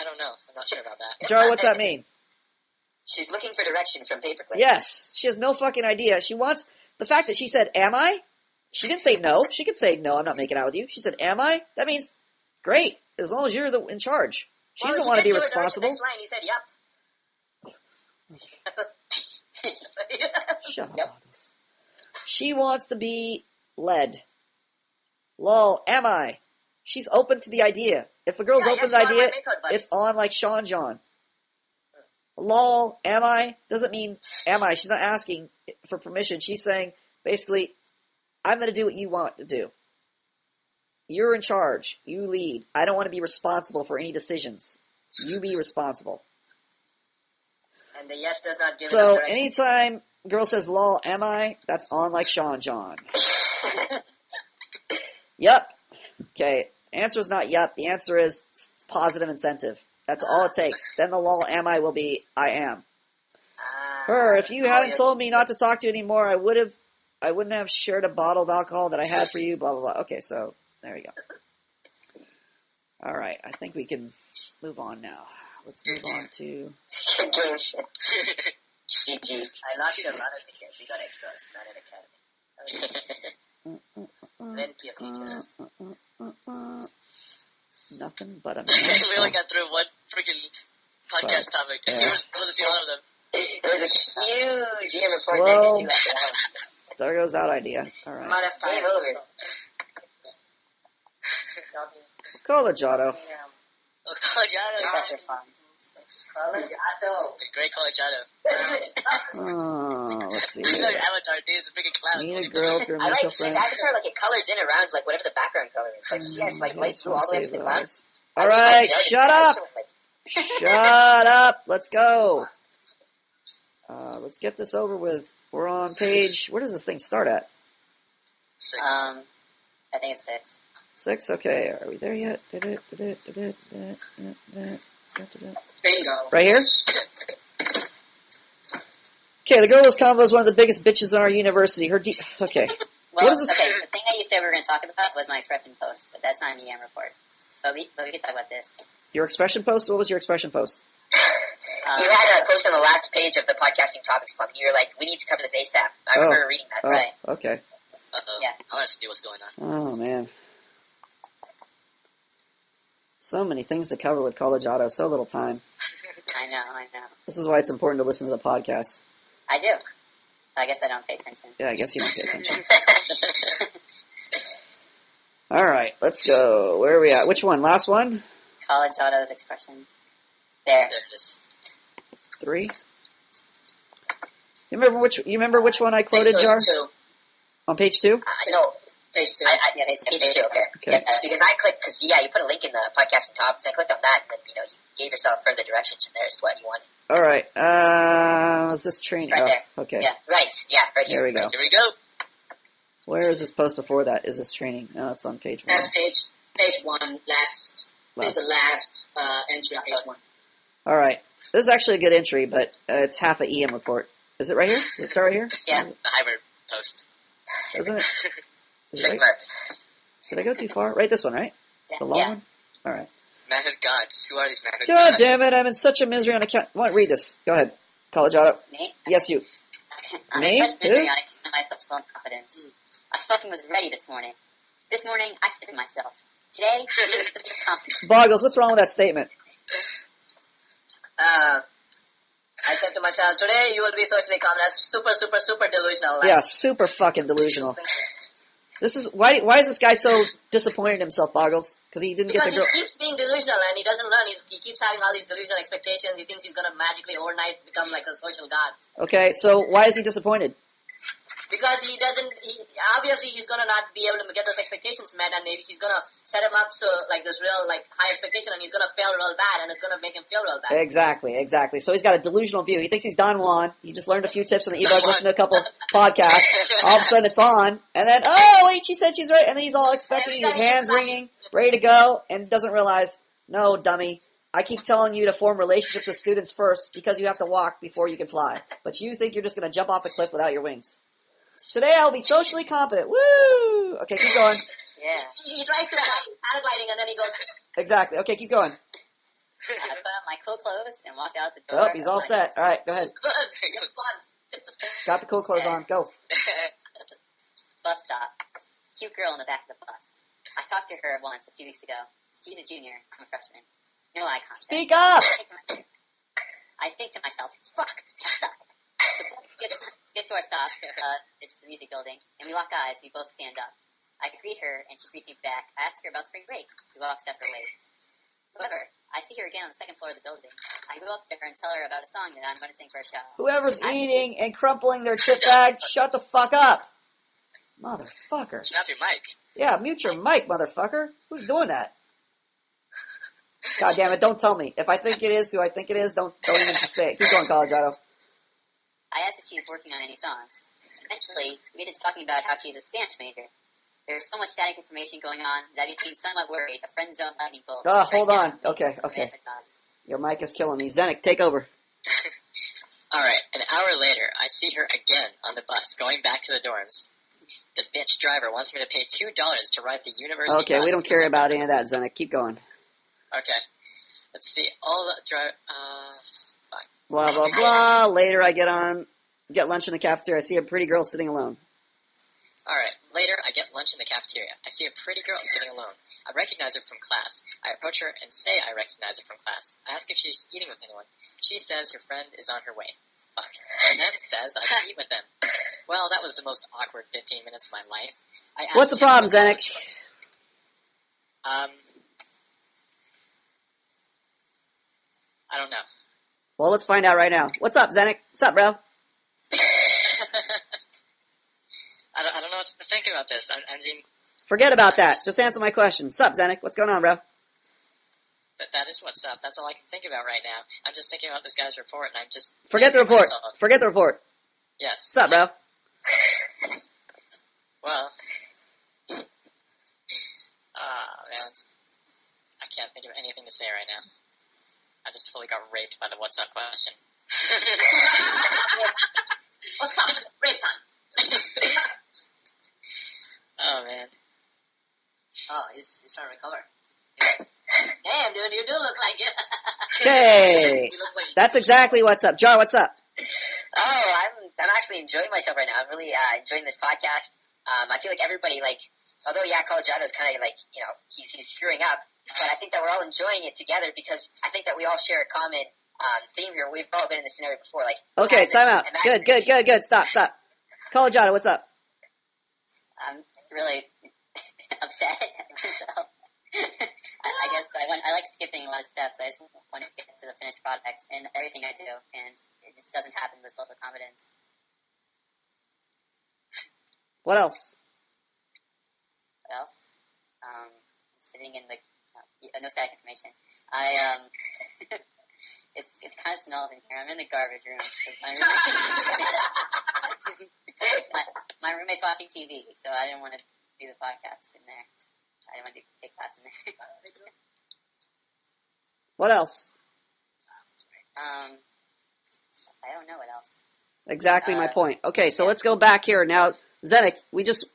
don't know. I'm not sure about that. Jar, what's that mean? She's looking for direction from Paperclip. Yes, she has no fucking idea. She wants the fact that she said, am I? She didn't say no. She could say, no, I'm not making out with you. She said, am I? That means, great, as long as you're in charge. She doesn't want to be responsible. Next line, he said, yep. Shut up, August. She wants to be led. Lol, am I? She's open to the idea. If a girl's open to the idea, it's on like Sean John. Lol, am I? Doesn't mean, am I? She's not asking for permission. She's saying, basically, I'm going to do what you want to do. You're in charge. You lead. I don't want to be responsible for any decisions. You be responsible. And the yes does not give So, enough direction. anytime a girl says, lol, am I? That's on like Sean John. Yep. Okay. Answer is not yep. The answer is positive incentive. That's all it takes. Then the lol, am I will be, I am. Her, if you hadn't told me not to talk to you anymore, I wouldn't have shared a bottle of alcohol that I had for you, blah, blah, blah. Okay, so, there we go. Alright, I think we can move on now. Let's move on to... GG. I lost a lot of tickets. We got extras, not an academy. Plenty of features. Nothing but a man. We only got through one freaking podcast topic. Yeah. We were listening to all of them. There was a huge GM report next to it. There goes that idea. Alright. Might have time. Game over. Call it Giotto. Oh, Collegiado. That's fun. Great Collegiado. Oh, let's see. You know your avatar, dude, is a freaking cloud. Meet a girl through I like mutual his friends. avatar, like it colors in around like whatever the background color is. Like she has like light blue all the way up to the cloud. Alright, shut up! Shut up! Let's go! Let's get this over with. We're on page... Where does this thing start at? 6. I think it's 6. 6? Okay, are we there yet? Bingo. Right here? Okay, the girl with combo is one of the biggest bitches in our university. Okay. Well, What is this? okay, the thing that you said we were going to talk about was my expression post, but that's not an EM report. But we can talk about this. Your expression post? What was your expression post? You had a post on the last page of the podcasting topics club. You were like, "We need to cover this ASAP." I remember reading that. Right. Okay. Uh-oh. Yeah. I want to see what's going on. Oh, man. So many things to cover with College Auto. So little time. I know. This is why it's important to listen to the podcast. I do. I guess I don't pay attention. Yeah, I guess you don't pay attention. Alright, let's go. Where are we at? Which one? Last one? College Auto's expression. There. There it is. 3? You remember which one I quoted, Jar? 2. On page 2? No. Page 2. Yeah, Page 2, okay. Okay. Yeah, because I clicked, because you put a link in the podcasting topics, I clicked on that, and then, you gave yourself further directions from there as to what you wanted. Alright, is this training? Right there. Okay. Yeah. Right, right here. There we go. Here we go. Where is this post before that? Is this training? No, it's on page 1. That's page 1, last, is the last entry, page 1. All right. This is actually a good entry, but it's half a EM report. Is it right here? Does it start right here? Yeah, the hybrid post. Isn't it? Is it right? Trademark. Did I go too far? Right, this one, right? The long one? All right. Manhood gods. Who are these manhood God gods? damn it, I'm in such a misery on account. Read this. Go ahead. College Auto. Me? Yes, you. I'm Me? in such misery Who? on account of my self-low confidence. I fucking was ready this morning. This morning, I said to myself, today, I'm such a confident. Boggles, what's wrong with that statement? I said to myself, today you will be socially calm. That's super, super, super delusional. Like, Yeah, super fucking delusional. This is why is this guy so disappointed in himself, Boggles? Because he didn't Because get the girl. he keeps being delusional and he doesn't learn. He keeps having all these delusional expectations. He thinks he's gonna magically overnight become like a social god. Okay, so why is he disappointed? Because obviously he's gonna not be able to get those expectations met, and he's gonna set him up so like this real like high expectation, and he's gonna fail real bad, and it's gonna make him feel real bad. Exactly. So he's got a delusional view. He thinks he's Don Juan. He just learned a few tips from the ebook, listened to a couple podcasts. All of a sudden it's on, and then, oh wait, she said she's right, and then he's all expecting, his hands ringing, ready to go, and doesn't realize, no, dummy, I keep telling you to form relationships with students first because you have to walk before you can fly. But you think you're just going to jump off a cliff without your wings. Today I'll be socially competent. Woo! Okay, keep going. Yeah. He tries to paragliding, and then he goes. Exactly. Okay, keep going. I put on my cool clothes and walked out the door. Oh, he's all set. All right, go ahead. Got the cool clothes on. Go. Bus stop. Cute girl in the back of the bus. I talked to her once a few weeks ago. She's a junior. I'm a freshman. No eye contact. Speak up! I think to myself, fuck, I suck. The bus gets to our stop. It's the music building. And we lock eyes. We both stand up. I greet her, and she greets me back. I ask her about spring break. We walk separate ways. However, I see her again on the second floor of the building. I go up to her and tell her about a song that I'm going to sing for a show. Whoever's eating and crumpling their chip bag, shut the fuck up. Motherfucker. Turn off your mic. Yeah, mute your mic, motherfucker. Who's doing that? God damn it, don't tell me. If I think it is who I think it is, don't even just say it. Keep going, College Auto. I asked if she's working on any songs. Eventually, we get to talking about how she's a Spanish major. There's so much static information going on that I became somewhat worried. A friend zone lightning bolt. Oh, hold on. Okay. Your mic is killing me. Zenik, take over. Alright, an hour later, I see her again on the bus, going back to the dorms. The bitch driver wants me to pay $2 to ride the university bus. Okay, we don't care about any of that, Zenik. Keep going. Okay. Let's see. All the fuck. Blah, blah, blah. Later, I get lunch in the cafeteria. I see a pretty girl sitting alone. Alright, later I get lunch in the cafeteria. I see a pretty girl sitting alone. I recognize her from class. I approach her and say I recognize her from class. I ask if she's eating with anyone. She says her friend is on her way. Fuck. And then says I can eat with them. Well, that was the most awkward 15 minutes of my life. What's the problem, Zenik? I don't know. Well, let's find out right now. What's up, Zenik? What's up, bro? I don't know what to think about this. I mean... Forget about that. Just answer my question. What's up, Zenik? What's going on, bro? That is what's up. That's all I can think about right now. I'm just thinking about this guy's report, and I'm just... Forget the report. Forget the report. Yes. What's up, bro? Well... man. I can't think of anything to say right now. I just totally got raped by the what's up question. What's up? Rape time. Oh, man. Oh, he's trying to recover. Damn, dude, you do look like it. Okay. That's exactly what's up. Jar, what's up? Oh, I'm actually enjoying myself right now. I'm really enjoying this podcast. I feel like everybody, although Collegiato's kind of he's screwing up, but I think that we're all enjoying it together because I think that we all share a common theme here. We've all been in this scenario before. Okay, time out. Good. Stop. Collegiato, what's up? I'm really upset. So, I guess I like skipping a lot of steps. I just want to get to the finished product and everything I do, and it just doesn't happen with social confidence. What else? What else? I'm sitting in the no static information. It kind of smells in here. I'm in the garbage room. My roommate's watching TV, so I didn't want to do the podcast in there. I didn't want to take class in there. What else? Exactly my point. Okay, so let's go back here now. Zenik, we just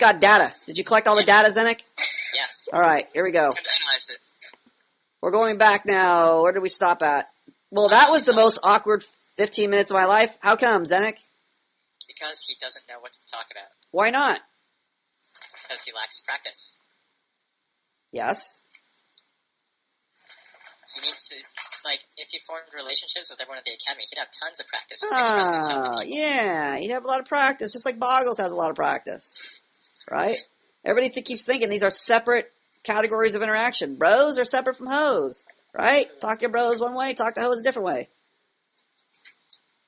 got data. Did you collect all the data, Zenik? Yes. All right, here we go. Analyze it. We're going back now. Where did we stop at? Well, that was the most awkward 15 minutes of my life. How come, Zenik? Because he doesn't know what to talk about. Why not? Because he lacks practice. Yes. He needs to, like, if he formed relationships with everyone at the academy, he'd have tons of practice expressing himself to people. Yeah, he'd have a lot of practice, just like Boggles has a lot of practice. Right? Everybody keeps thinking these are separate categories of interaction. Bros are separate from hoes. Right? Talk to bros one way, talk to hoes a different way.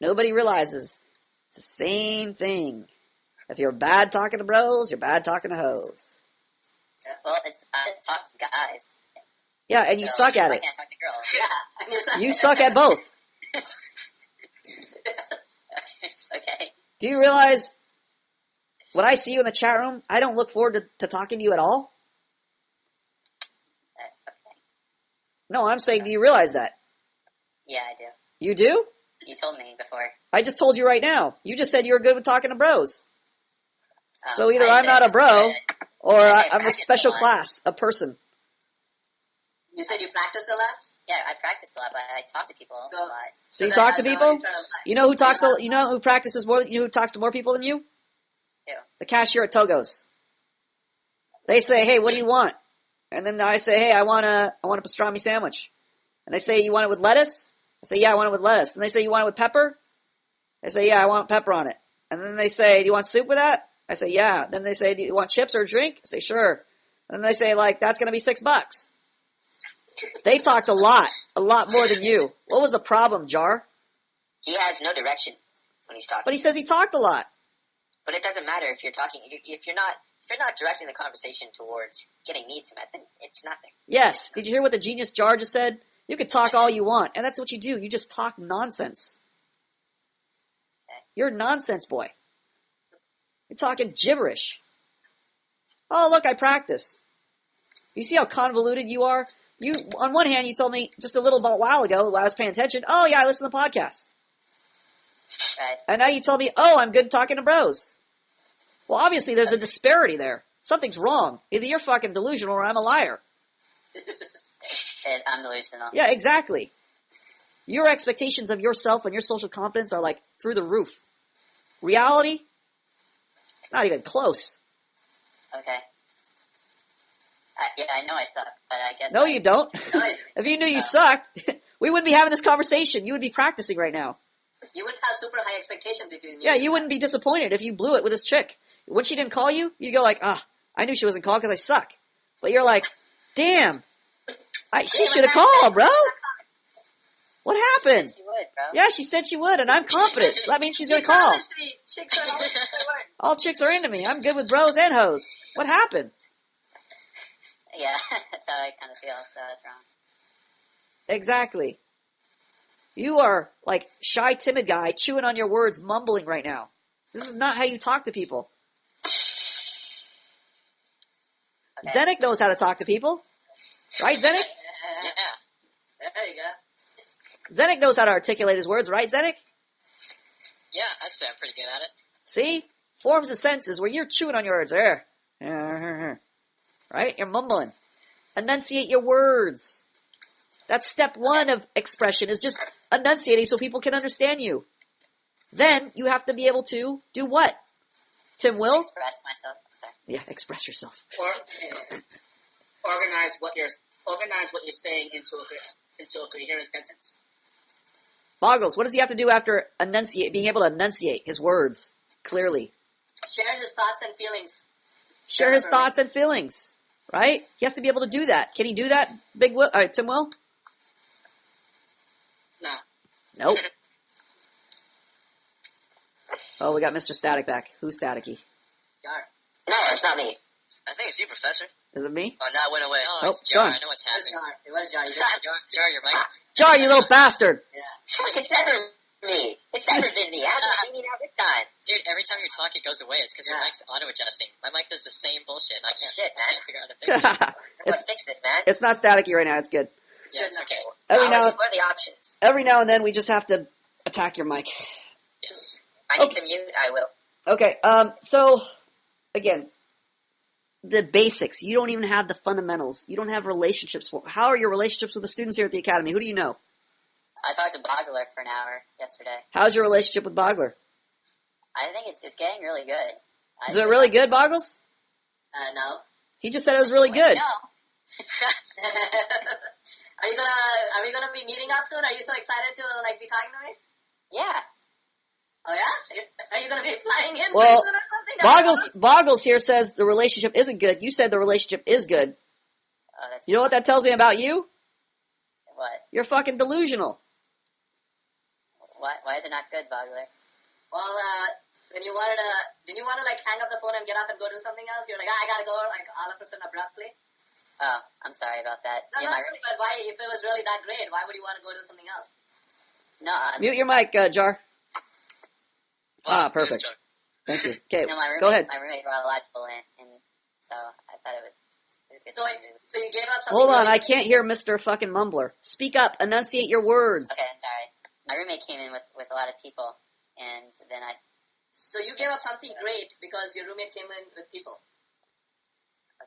Nobody realizes it's the same thing. If you're bad talking to bros, you're bad talking to hoes. Well, I talk to guys. Yeah, and you suck at I it. can't talk to girls. Yeah. You suck at both. Okay. Do you realize when I see you in the chat room, I don't look forward to talking to you at all? Okay. No, I'm saying, do you realize that? Yeah, I do. You do? You told me before. I just told you right now. You just said you were good with talking to bros. Oh, So either I I'm said not a just bro, that- or I I'm a practiced special a lot. class, a person. You said you practiced a lot? Yeah, I practiced a lot, but I talk to people a lot. So you that talk to has no people? internal life. You know who talks? You know who practices more? You know who talks to more people than you? Who? The cashier at Togo's. They say, "Hey, what do you want?" And then I say, "Hey, I want a pastrami sandwich." And they say, "You want it with lettuce?" I say, "Yeah, I want it with lettuce." And they say, "You want it with pepper?" I say, "Yeah, I want pepper on it." And then they say, "Do you want soup with that?" I say, "Yeah." Then they say, "Do you want chips or a drink?" I say, "Sure." And then they say, like, "That's going to be $6." They talked a lot more than you. What was the problem, Jar? He has no direction when he's talking. But he says he talked a lot. But it doesn't matter if you're talking. If you're not directing the conversation towards getting needs met, then it's nothing. Yes. Did you hear what the genius Jar just said? You could talk all you want, and that's what you do. You just talk nonsense. You're a nonsense boy. You're talking gibberish. Oh, look, I practice. You see how convoluted you are? You, on one hand, you told me just a little while ago while I was paying attention, oh yeah, I listen to podcasts. Right? And now you tell me, oh, I'm good talking to bros. Well, obviously there's a disparity there. Something's wrong. Either you're fucking delusional or I'm a liar. And I'm delusional. Yeah, exactly. Your expectations of yourself and your social confidence are like through the roof. Reality? Not even close. Okay. Yeah, I know I suck, but I guess. No, you don't. No, I- If you knew you sucked, we wouldn't be having this conversation. You would be practicing right now. You wouldn't have super high expectations if you knew. Yeah, you wouldn't be disappointed if you blew it with this chick. When she didn't call you, you'd go like, I knew she wasn't called because I suck. But you're like, damn, she should have called, bro. What happened? She would, bro. Yeah, she said she would, and I'm confident. So that means she's going to call. Chicks are always the word. All chicks are into me. I'm good with bros and hoes. What happened? Yeah, that's how I kind of feel. So that's wrong. Exactly. You are like shy, timid guy chewing on your words, mumbling right now. This is not how you talk to people. Okay. Zenik knows how to talk to people. Right, Zenik? Yeah. There you go. Zenik knows how to articulate his words, right, Zenik? Yeah, I'd say I'm pretty good at it. See? Forms of senses where you're chewing on your words. Right? You're mumbling. Enunciate your words. That's step one of expression, is just enunciating so people can understand you. Then you have to be able to do what? Tim Will? Express myself. Sorry. Yeah, express yourself. Or organize what you're saying into a coherent sentence. Boggles, what does he have to do after being able to enunciate his words clearly? Share his thoughts and feelings. Share his thoughts and feelings, right? He has to be able to do that. Can he do that, Tim Will? No. Nope. Oh, we got Mr. Static back. Who's Staticky? Jar. No, it's not me. I think it's you, Professor. Is it me? Oh, now it went away. No, it's Jar. gone. I know what's It was happening. Jar. It was Jar. You just- Jar, your mic. Jar, you little bastard! Fuck, it's never me. It's never been me. How's it me now this time? Dude, every time you talk, it goes away. It's because your Yeah. mic's auto-adjusting. My mic does the same bullshit, and I can't, Shit, man. I can't figure out how to fix it. Let's fix this, man. It's not staticky right now. It's good. Yeah, it's okay. Every I'll now, explore the options. every now and then we just have to attack your mic. Yes. I need to mute. I will. Okay, so, again, the basics. You don't even have the fundamentals. You don't have relationships. How are your relationships with the students here at the academy? Who do you know? I talked to Bogler for an hour yesterday. How's your relationship with Bogler? I think it's getting really good. Is it really good, Boggles? No. He just said it was really good. No. Are we gonna be meeting up soon? Are you so excited to be talking to me? Yeah. Oh yeah? Are you gonna be flying in Well, soon or something? Boggles here says the relationship isn't good. You said the relationship is good. You know what that tells me about you? What? You're fucking delusional. Why is it not good, Bogler? Well, didn't you want to hang up the phone and get up and go do something else? You're like, I gotta go, all of a sudden abruptly. Oh, I'm sorry about that. No, not sorry, but why? If it was really that great, why would you want to go do something else? No, Mute your mic, Jar. Wow, Perfect. nice job. Thank you. Okay, go ahead. My roommate brought a lot of people in, and so I thought it was good. So you gave up something. Hold on, really I can't hear Mr. fucking Mumbler. Speak up, enunciate your words. Okay, I'm sorry. My roommate came in with a lot of people, and then So you gave up something great because your roommate came in with people.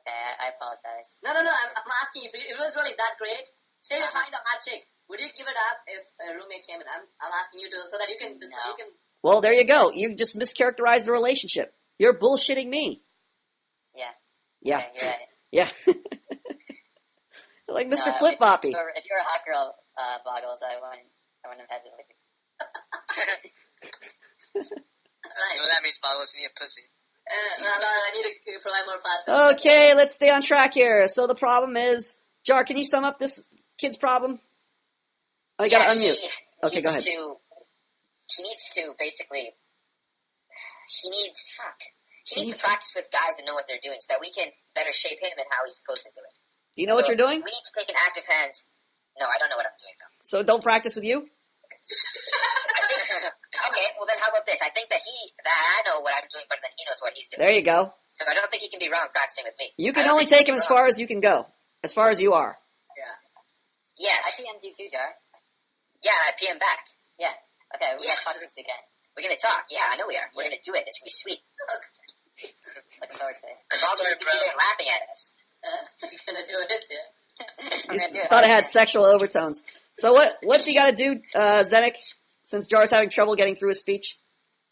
Okay, I apologize. No. I'm asking if it was really that great. Say you're talking to a hot chick. Would you give it up if a roommate came in? I'm asking you to so that you can. No. You can. Well, there you go. You just mischaracterized the relationship. You're bullshitting me. Yeah. Yeah. Okay, you're right. Yeah. Like Mr. No, Flip Floppy. If you were a hot girl, Boggles, I wouldn't have had to like. Right. You know what that means, Boggles? You need a pussy. No, I need to provide more plastic. Okay, let's stay on track here. So the problem is, Jar, can you sum up this kid's problem? Oh, you gotta unmute. Okay, go ahead. He needs to basically. He needs to practice with guys and know what they're doing, so that we can better shape him and how he's supposed to do it. Do you know what you're doing? We need to take an active hand. No, I don't know what I'm doing though. So don't practice with you? Okay, well then how about this? I think that I know what I'm doing better than he knows what he's doing. There you go. So I don't think he can be wrong practicing with me. You can only take him as far as you can go. As far as you are. Yeah. Yes. I PM'd you too, Jar. Yeah, I PM back. Yeah. Okay, we got to talk this weekend. We're gonna talk. Yeah, I know we are. We're gonna do it. It's gonna be sweet. Looking forward to it. All the people are laughing at us. You're gonna do it, yeah. You thought it had sexual overtones. So what's he got to do, Zenik, since Jar's having trouble getting through his speech?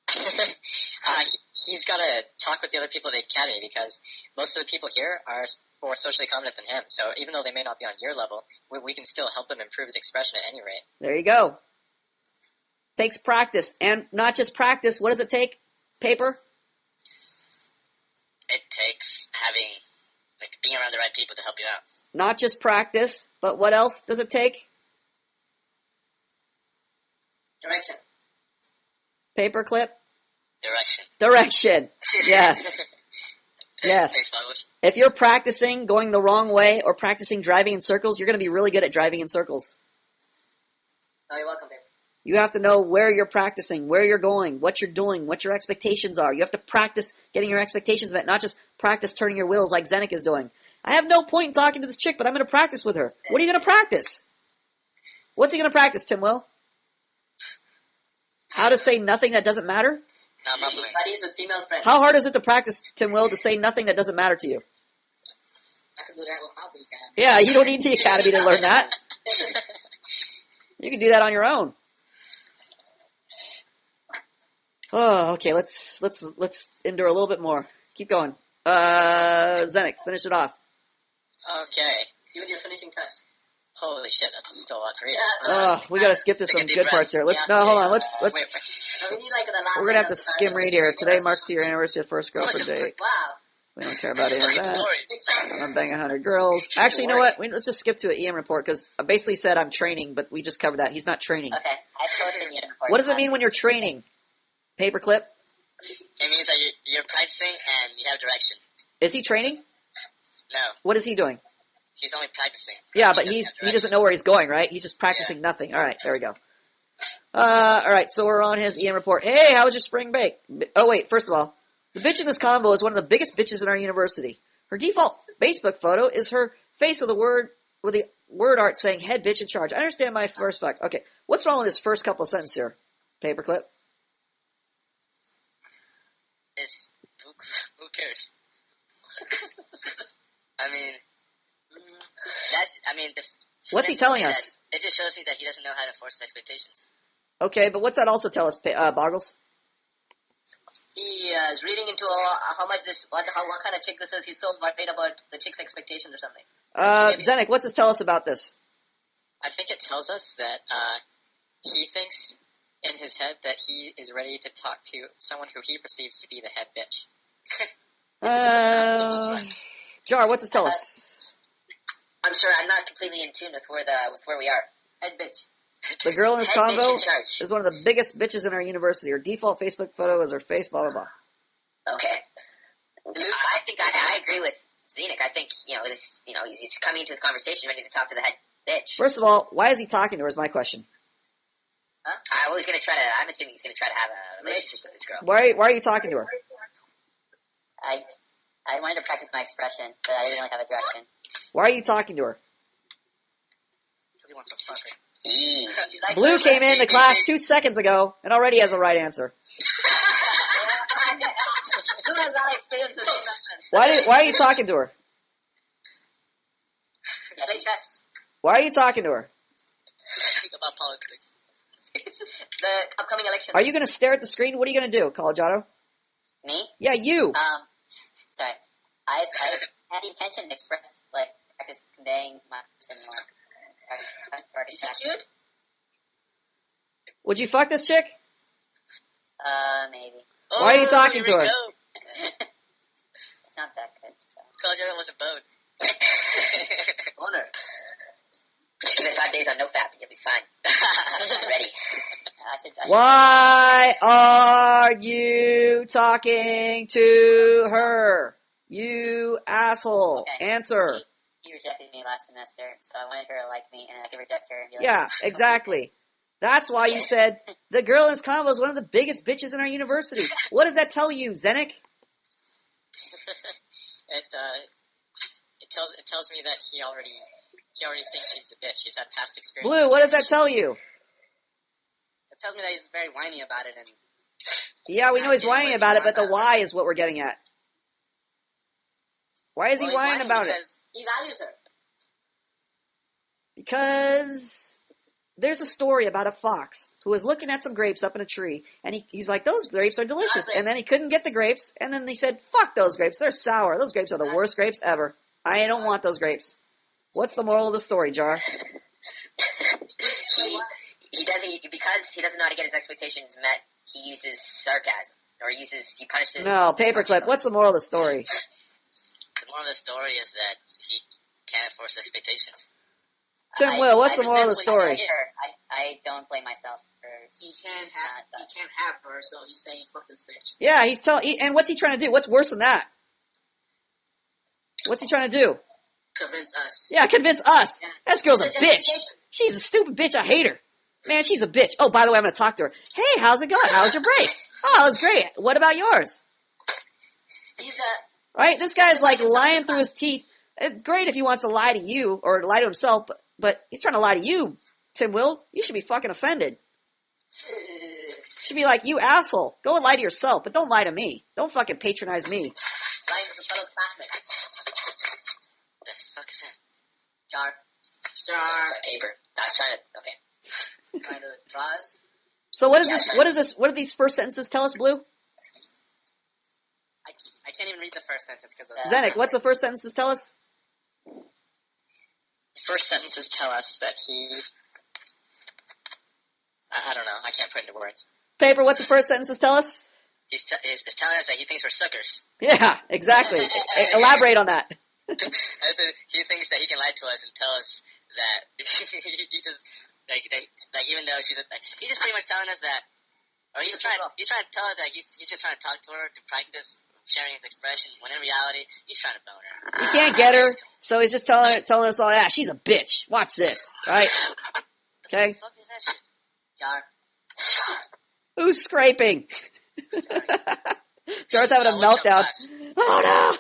He's got to talk with the other people at the academy because most of the people here are more socially competent than him. So even though they may not be on your level, we can still help him improve his expression at any rate. There you go. Takes practice. And not just practice, what does it take? Paper? It takes being around the right people to help you out. Not just practice, but what else does it take? Direction. Paperclip? Direction. Yes. Yes. Thanks, Boggles. If you're practicing going the wrong way or practicing driving in circles, you're going to be really good at driving in circles. Oh, you're welcome, babe. You have to know where you're practicing, where you're going, what you're doing, what your expectations are. You have to practice getting your expectations met, not just practice turning your wheels like Zenik is doing. I have no point in talking to this chick, but I'm going to practice with her. What are you going to practice? What's he going to practice, Tim Will? How to say nothing that doesn't matter? Not mumbling. Buddies with female friends. How hard is it to practice, Tim Will, to say nothing that doesn't matter to you? I can do that without the academy. Yeah, you don't need the academy to learn that. You can do that on your own. Oh, okay, let's endure a little bit more. Keep going. Zenik, finish it off. Okay. You and your finishing touch. Holy shit, that's still a lot to read. Oh, we gotta skip to Take a some deep good breath. parts here. Hold on, let's, Wait. No, we need the last. we're gonna have to skim read here. Today marks the anniversary of first girlfriend date. Wow. We don't care about any of Great that. story. Big shock. I'm banging 100 girls. Actually, you know what? Let's just skip to an EM report, because I basically said I'm training, but we just covered that. He's not training. Okay, I posted the report. What does it mean when you're training? Paperclip? It means that you're practicing and you have direction. Is he training? No, What is he doing? he's only practicing. Yeah, but doesn't he have direction. doesn't know where he's going, right? He's just practicing nothing. All right, there we go. All right, so we're on his EM report. Hey, how was your spring break? Oh, wait, first of all, the bitch in this combo is one of the biggest bitches in our university. Her default Facebook photo is her face with the word art saying head bitch in charge. I understand my first fuck. Okay, what's wrong with this first couple of sentences here? Paperclip? is who cares? I mean, What's he telling us? It just shows me that he doesn't know how to enforce his expectations. Okay, but what's that also tell us, Boggles? He is reading into how much this, what kind of chick this is. He's so worried about the chick's expectations or something. Zenik, what's this tell us about this? I think it tells us that he thinks in his head that he is ready to talk to someone who he perceives to be the head bitch. Jar, what's this tell us? I'm sorry, I'm not completely in tune with where we are. Head bitch. The girl in this Head bitch convo in charge. is one of the biggest bitches in our university. Her default Facebook photo is her face, blah, blah, blah. Okay. I think I agree with Zenik. I think, he's coming into this conversation ready to talk to the head bitch. First of all, why is he talking to her is my question. Huh? I'm assuming he's gonna try to have a relationship with this girl. Why are you talking to her? I wanted to practice my expression, but I didn't really have a direction. Why are you talking to her? Because he wants to fuck her. Blue came in the class 2 seconds ago and already has the right answer. Who has that experience with Why are you talking to her? play chess? Why are you talking to her? About politics. The upcoming elections. Are you going to stare at the screen? What are you going to do, Collegiato? Me? Yeah, you. Sorry. I had the intention to express, practice conveying my person more. Is he cute? Would you fuck this chick? Maybe. Why are you talking to her? It's not that good. Collegiato wasn't bone. Owner. Just give it 5 days on NoFap and you'll be fine. I'm ready. Why are you talking to her? You asshole. Okay. Answer. She rejected me last semester, so I wanted her to like me, and I could reject her and be like, Yeah, exactly. That's why you said the girl in this convo is one of the biggest bitches in our university. What does that tell you, Zenik? It tells me that he already thinks she's a bitch. He's had past experience. Blue, what does that tell you? It tells me that he's very whiny about it, and Yeah, we know he's whining about it, but the why is what we're getting at. Why is he whining about it? He values her. Because there's a story about a fox who was looking at some grapes up in a tree, and he's like, those grapes are delicious. And then he couldn't get the grapes, and then he said, fuck those grapes, they're sour. Those grapes are the worst grapes ever. I don't want those grapes. What's the moral of the story, Jar? He doesn't, because he doesn't know how to get his expectations met, he uses sarcasm, or he punishes... No, paperclip, what's the moral of the story? the moral of the story is that he can't enforce expectations. Tim Will, what's the moral of the story? I don't blame myself for... He can't have her, so he's saying, fuck this bitch. Yeah, and what's he trying to do? What's worse than that? What's he trying to do? Convince us. Yeah, convince us. Yeah. This girl's a It's bitch. justification. She's a stupid bitch. I hate her. Man, she's a bitch. Oh, by the way, I'm going to talk to her. Hey, how's it going? How was your break? Oh, it's great. What about yours? He's Right? This guy's like lying through his teeth. It's great if he wants to lie to you or lie to himself, but he's trying to lie to you, Tim Will. You should be fucking offended. Should be like, you asshole. Go and lie to yourself, but don't lie to me. Don't fucking patronize me. lying with a fellow classmate. What the fuck is that? Jar. Paper. I was trying to... Okay. Trying to draw us. So what is this? What is this? What do these first sentences tell us, Blue? I can't even read the first sentence because Zenik, what's the first sentences tell us? First sentences tell us that he... I don't know. I can't put into words. Paper, what's the first sentences tell us? He's telling us that he thinks we're suckers. Yeah, exactly. Elaborate on that. I said he thinks that he can lie to us and tell us that he just like even though he's just pretty much telling us that, or he's trying to tell us that he's just trying to talk to her to practice sharing his expression, when in reality he's trying to bone her. He can't get her, so he's just telling us all, yeah, she's a bitch. Watch this, right? Okay. What the fuck is that shit? Jar. Who's scraping? Jar's having a meltdown. Oh no!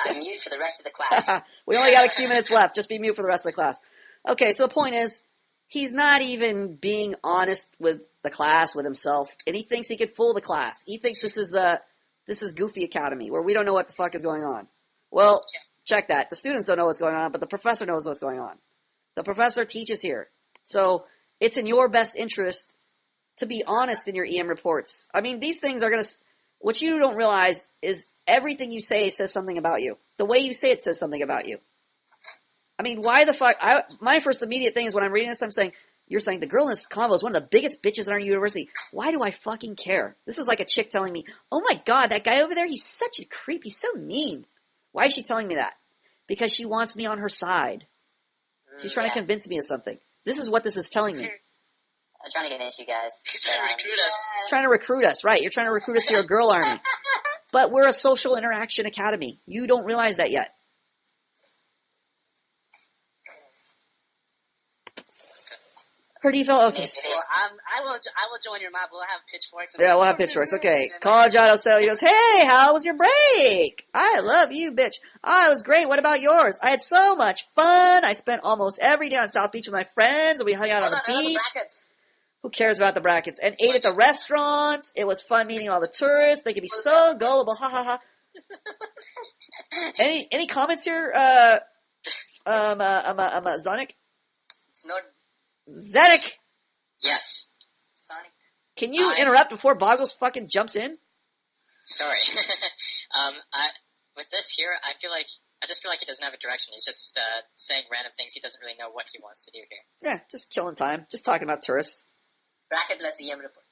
I'm mute for the rest of the class. We only got a few minutes left. Just be mute for the rest of the class. Okay, so the point is, he's not even being honest with the class, with himself, and he thinks he could fool the class. He thinks this is This is Goofy Academy, where we don't know what the fuck is going on. Well, check that. The students don't know what's going on, but the professor knows what's going on. The professor teaches here. So it's in your best interest to be honest in your EM reports. I mean, these things are going to... What you don't realize is everything you say says something about you. The way you say it says something about you. I mean, why the fuck... my first immediate thing is when I'm reading this, I'm saying, you're saying the girl in this convo is one of the biggest bitches in our university. Why do I fucking care? This is like a chick telling me, oh my god, that guy over there, he's such a creep. He's so mean. Why is she telling me that? Because she wants me on her side. She's trying to convince me of something. This is what this is telling me. I'm trying to convince you guys. He's trying to recruit us. Trying to recruit us, right. You're trying to recruit us to your girl army. But we're a social interaction academy. You don't realize that yet. Her default, okay. Well, I will join your mob. We'll have pitchforks. Yeah, we'll have pitchforks. Okay. Colorado Sally goes, hey, how was your break? I love you, bitch. Oh, it was great. What about yours? I had so much fun. I spent almost every day on South Beach with my friends, and we hung out on the beach. Who cares about the brackets? And ate at the restaurants. It was fun meeting all the tourists. They could be so gullible. Ha ha ha. Any comments here? Zonic? It's not Zenic! Yes. Sonic. Can you interrupt before Boggles fucking jumps in? Sorry. With this here, I just feel like he doesn't have a direction. He's just saying random things. He doesn't really know what he wants to do here. Yeah, just killing time. Just talking about tourists. Bracketless EM report.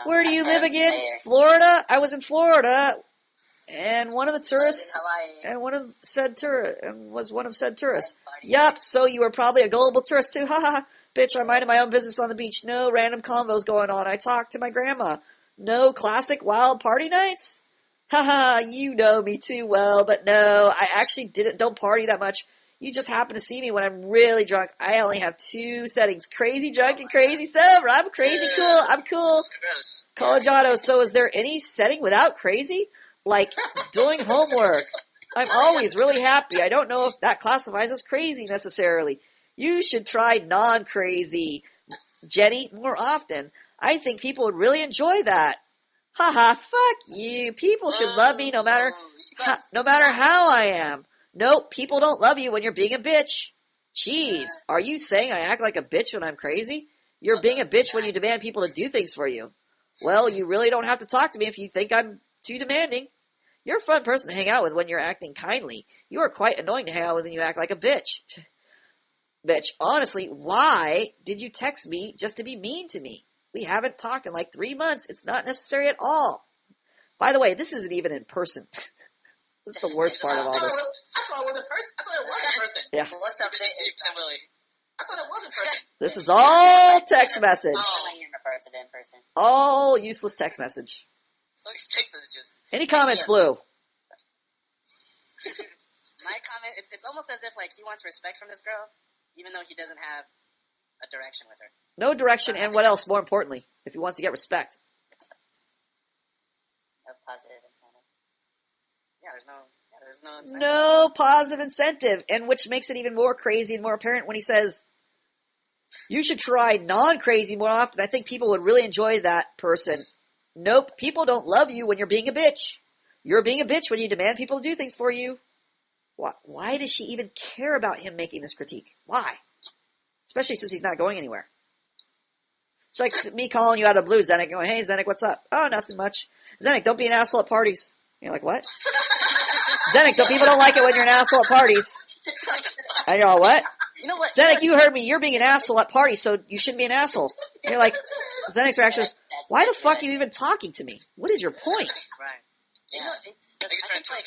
Where do you live again? Florida? I was in Florida, and one of the tourists, and one of said tourists. Yup, so you were probably a gullible tourist too. Ha ha ha. Bitch, I minded my own business on the beach. No random convos going on. I talked to my grandma. No classic wild party nights? Haha, you know me too well, but no, I actually don't party that much. You just happen to see me when I'm really drunk. I only have 2 settings. Crazy drunk and crazy sober. I'm crazy cool. I'm cool. Colorado, so is there any setting without crazy? Like doing homework. I'm always really happy. I don't know if that classifies as crazy necessarily. You should try non-crazy, Jenny, more often. I think people would really enjoy that. Haha, fuck you. People should love me no matter how I am. Nope, people don't love you when you're being a bitch. Jeez, are you saying I act like a bitch when I'm crazy? You're being a bitch when you demand people to do things for you. Well, you really don't have to talk to me if you think I'm too demanding. You're a fun person to hang out with when you're acting kindly. You are quite annoying to hang out with when you act like a bitch. Bitch, honestly, why did you text me just to be mean to me? We haven't talked in like 3 months. It's not necessary at all. By the way, this isn't even in person. This is the worst part of all this. I thought it was in person. I thought it was in person. Yeah. Most of the I thought it was in person. This is all text message. Reports it in person. All useless text message. Any comments, Blue? My comment, it's almost as if like he wants respect from this girl, even though he doesn't have a direction with her. No direction, and what else, more importantly, if he wants to get respect? No positive incentive. Yeah, there's no incentive. No positive incentive, and which makes it even more crazy and more apparent when he says, you should try non-crazy more often. I think people would really enjoy that person. Nope, people don't love you when you're being a bitch. You're being a bitch when you demand people to do things for you. Why does she even care about him making this critique? Why? Especially since he's not going anywhere. It's like me calling you out of the blue, Zenik, going, hey, Zenik, what's up? Oh, nothing much. Zenik, don't be an asshole at parties. You're like, what? Zenik, people don't like it when you're an asshole at parties. And you're all, what? You know what? Zenik, you heard me. You're being an asshole at parties, so you shouldn't be an asshole. And you're like, Zenik's reaction is, why the fuck are you even talking to me? What is your point? Right. Yeah. You know, I think like,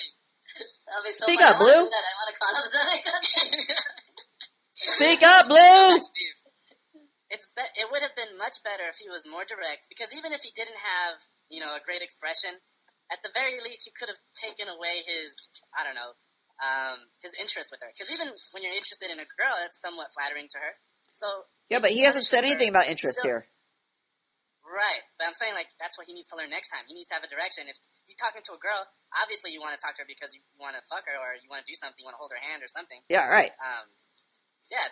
Speak up, Blue. I want to call him Zach. Speak up, Blue. It would have been much better if he was more direct, because even if he didn't have, a great expression, at the very least he could have taken away his, his interest with her. Because even when you're interested in a girl, that's somewhat flattering to her. So Yeah, but he hasn't said anything about interest here. Right, but I'm saying, that's what he needs to learn next time. He needs to have a direction. If he's talking to a girl, obviously you want to talk to her because you want to fuck her, or you want to do something, you want to hold her hand or something. Yeah, right.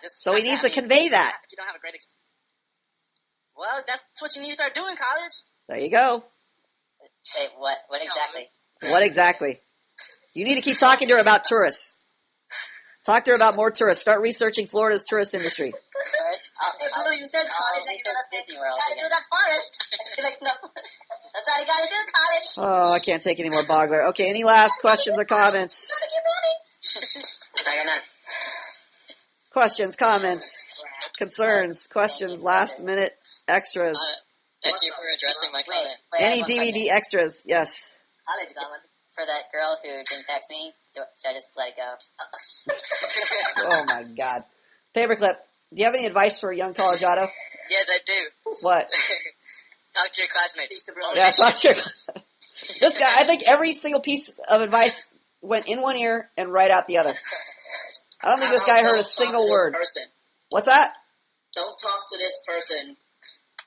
Just... So he needs to convey that. If you don't have a great well, that's what you need to start doing, college. There you go. Wait, what? What exactly? What exactly? You need to keep talking to her about tourists. Talk to her about more tourists. Start researching Florida's tourist industry. Hey, Blue, you said college, and you're gonna say, Disney World gotta again. do that forest. You're like, no. That's all you gotta do, college. Oh, I can't take any more Bogler. Okay, any last questions or comments? Gotta keep running. I got none. Questions, comments, concerns, questions, last minute extras. Thank you for addressing my comment. Wait, I Any have one question. DVD extras? Yes. College got one. For that girl who didn't text me, should I just let it go? Oh my God. Paperclip, do you have any advice for young Collegiado? Yes, I do. What? Talk to your classmates. Yeah, talk to your This guy, I think every single piece of advice went in one ear and right out the other. I don't think this guy heard a single word. Person. What's that? Don't talk to this person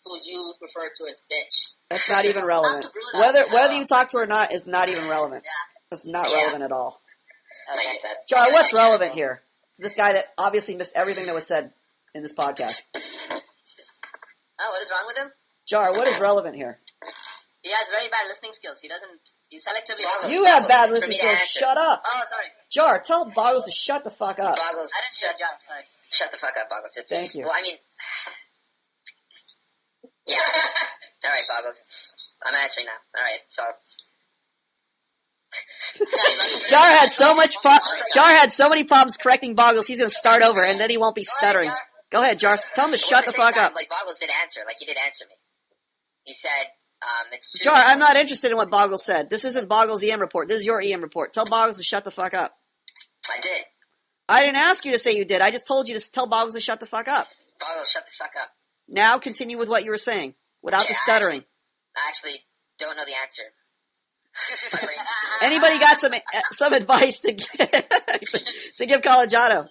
who you refer to as bitch. That's not even relevant. Whether you talk to her or not is not even relevant. That's not relevant at all. Okay. Jar, what's relevant here? This guy that obviously missed everything that was said in this podcast. Oh, what is wrong with him? Jar, what is relevant here? He has very bad listening skills. He selectively listens. You have bad It's for listening me to skills. answer. Shut up. Oh, sorry. Jar, tell Boggles to shut the fuck up. Boggles, I didn't say John. Sorry. shut the fuck up, Boggles. Thank you. Well, I mean, yeah. All right, Boggles. I'm answering now. All right, so Jar had so many problems correcting Boggles, he's going to start over, and then he won't be stuttering. Go ahead, Jar. Tell him to shut the fuck up. Like Boggles did answer. Like he did answer me. He said, "It's true." Jar, I'm not interested in what Boggles said. This isn't Boggles' EM report. This is your EM report. Tell Boggles to shut the fuck up. I did. I didn't ask you to say you did. I just told you to tell Boggles to shut the fuck up. Boggles, shut the fuck up. Now continue with what you were saying, without the stuttering. I actually don't know the answer. Anybody got some advice to give Collegiado?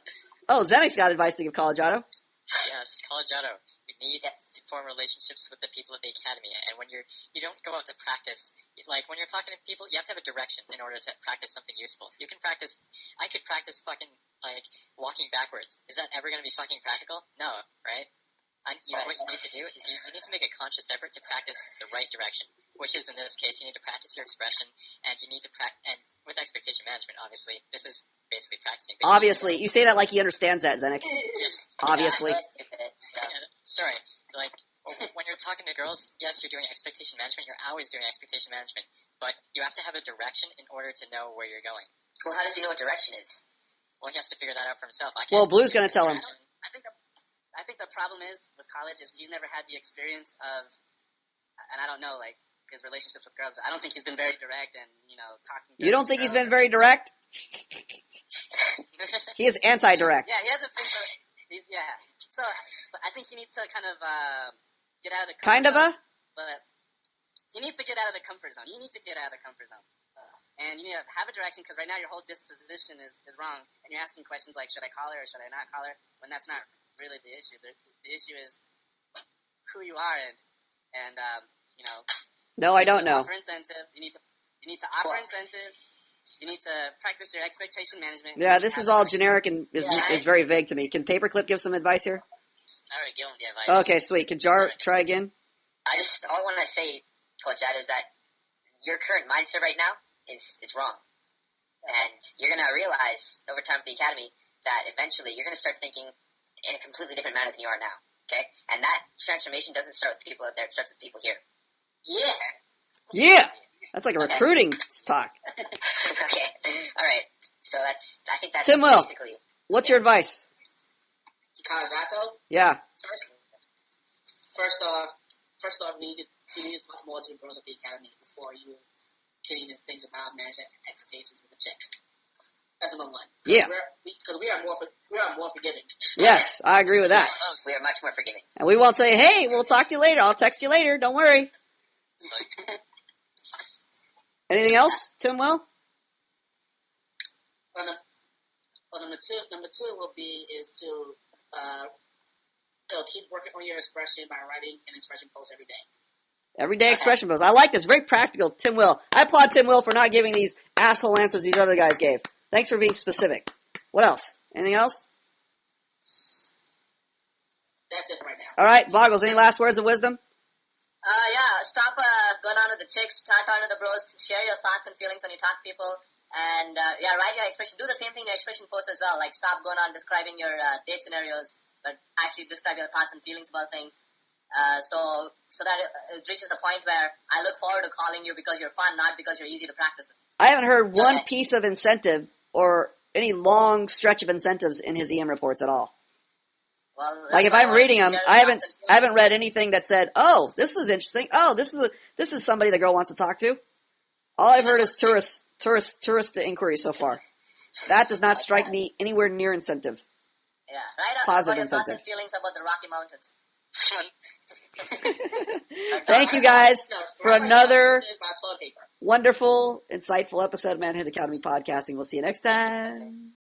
Oh, Zenek's got advice to give Collegiado. Yes, Collegiado. We need to form relationships with the people of the academy, and when you don't go out to practice, like when you're talking to people, you have to have a direction in order to practice something useful. You can practice. I could practice fucking like walking backwards. Is that ever going to be fucking practical? No, right? What you need to do is you need to make a conscious effort to practice the right direction, which is in this case you need to practice your expression, and you need to and with expectation management. Obviously, this is basically practicing. Obviously, you say that like he understands that, Zenek. Obviously. Sorry, like when you're talking to girls, yes, you're doing expectation management. You're always doing expectation management, but you have to have a direction in order to know where you're going. Well, how does he know what direction is? Well, he has to figure that out for himself. Well, Blue's going to tell him. I think the problem is with college is he's never had the experience of, and I don't know, like his relationships with girls, but I don't think he's been very direct and talking. You don't think he's been very direct? He is anti-direct. Yeah, he hasn't been. So, but I think he needs to kind of get out of the but he needs to get out of the comfort zone. You need to get out of the comfort zone, and you need to have a direction because right now your whole disposition is wrong, and you're asking questions like, should I call her or should I not call her? When that's not really the issue. The issue is who you are, and No, I don't know. Offer incentive. You need to offer incentive. You need to practice your expectation management. Yeah, this is all generic and is very vague to me. Can Paperclip give some advice here? I already gave him the advice. Okay, sweet. Can Jar try again? All I want to say, Collegiado, is that your current mindset right now is wrong. And you're going to realize over time with the academy that eventually you're going to start thinking in a completely different manner than you are now. Okay? And that transformation doesn't start with people out there, it starts with people here. Yeah. Yeah! That's like a recruiting talk. Okay. Alright. So I think that's Tim Will, basically... what's your advice? Colorado? Yeah. First off, you need to talk more to the girls at the academy before you can even think about managing expectations with a chick. That's number one. Yeah. Because we are more forgiving. Yes, I agree with that. Yes, we are much more forgiving. And we won't say, hey, we'll talk to you later. I'll text you later. Don't worry. Anything else, Tim Will? Number two will be to keep working on your expression by writing an expression post every day. Everyday expression post. I like this. Very practical, Tim Will. I applaud Tim Will for not giving these asshole answers these other guys gave. Thanks for being specific. What else? Anything else? That's it right now. All right, Boggles, any last words of wisdom? Yeah, stop going on with the chicks, start talking to the bros, share your thoughts and feelings when you talk to people, and write your expression. Do the same thing in your expression post as well. Like, stop going on describing your date scenarios, but actually describe your thoughts and feelings about things. So that it reaches the point where I look forward to calling you because you're fun, not because you're easy to practice with. I haven't heard one piece of incentive or any long stretch of incentives in his EM reports at all. Well, like if I'm reading them, I haven't read anything that said, "Oh, this is interesting. Oh, this is somebody the girl wants to talk to." All I've heard is tourist inquiries so far. That does not strike me anywhere near incentive. Yeah, right. Positive about your incentive. Thoughts and feelings about the Rocky Mountains. Thank you guys for another wonderful, insightful episode of Manhood Academy Podcasting. We'll see you next time.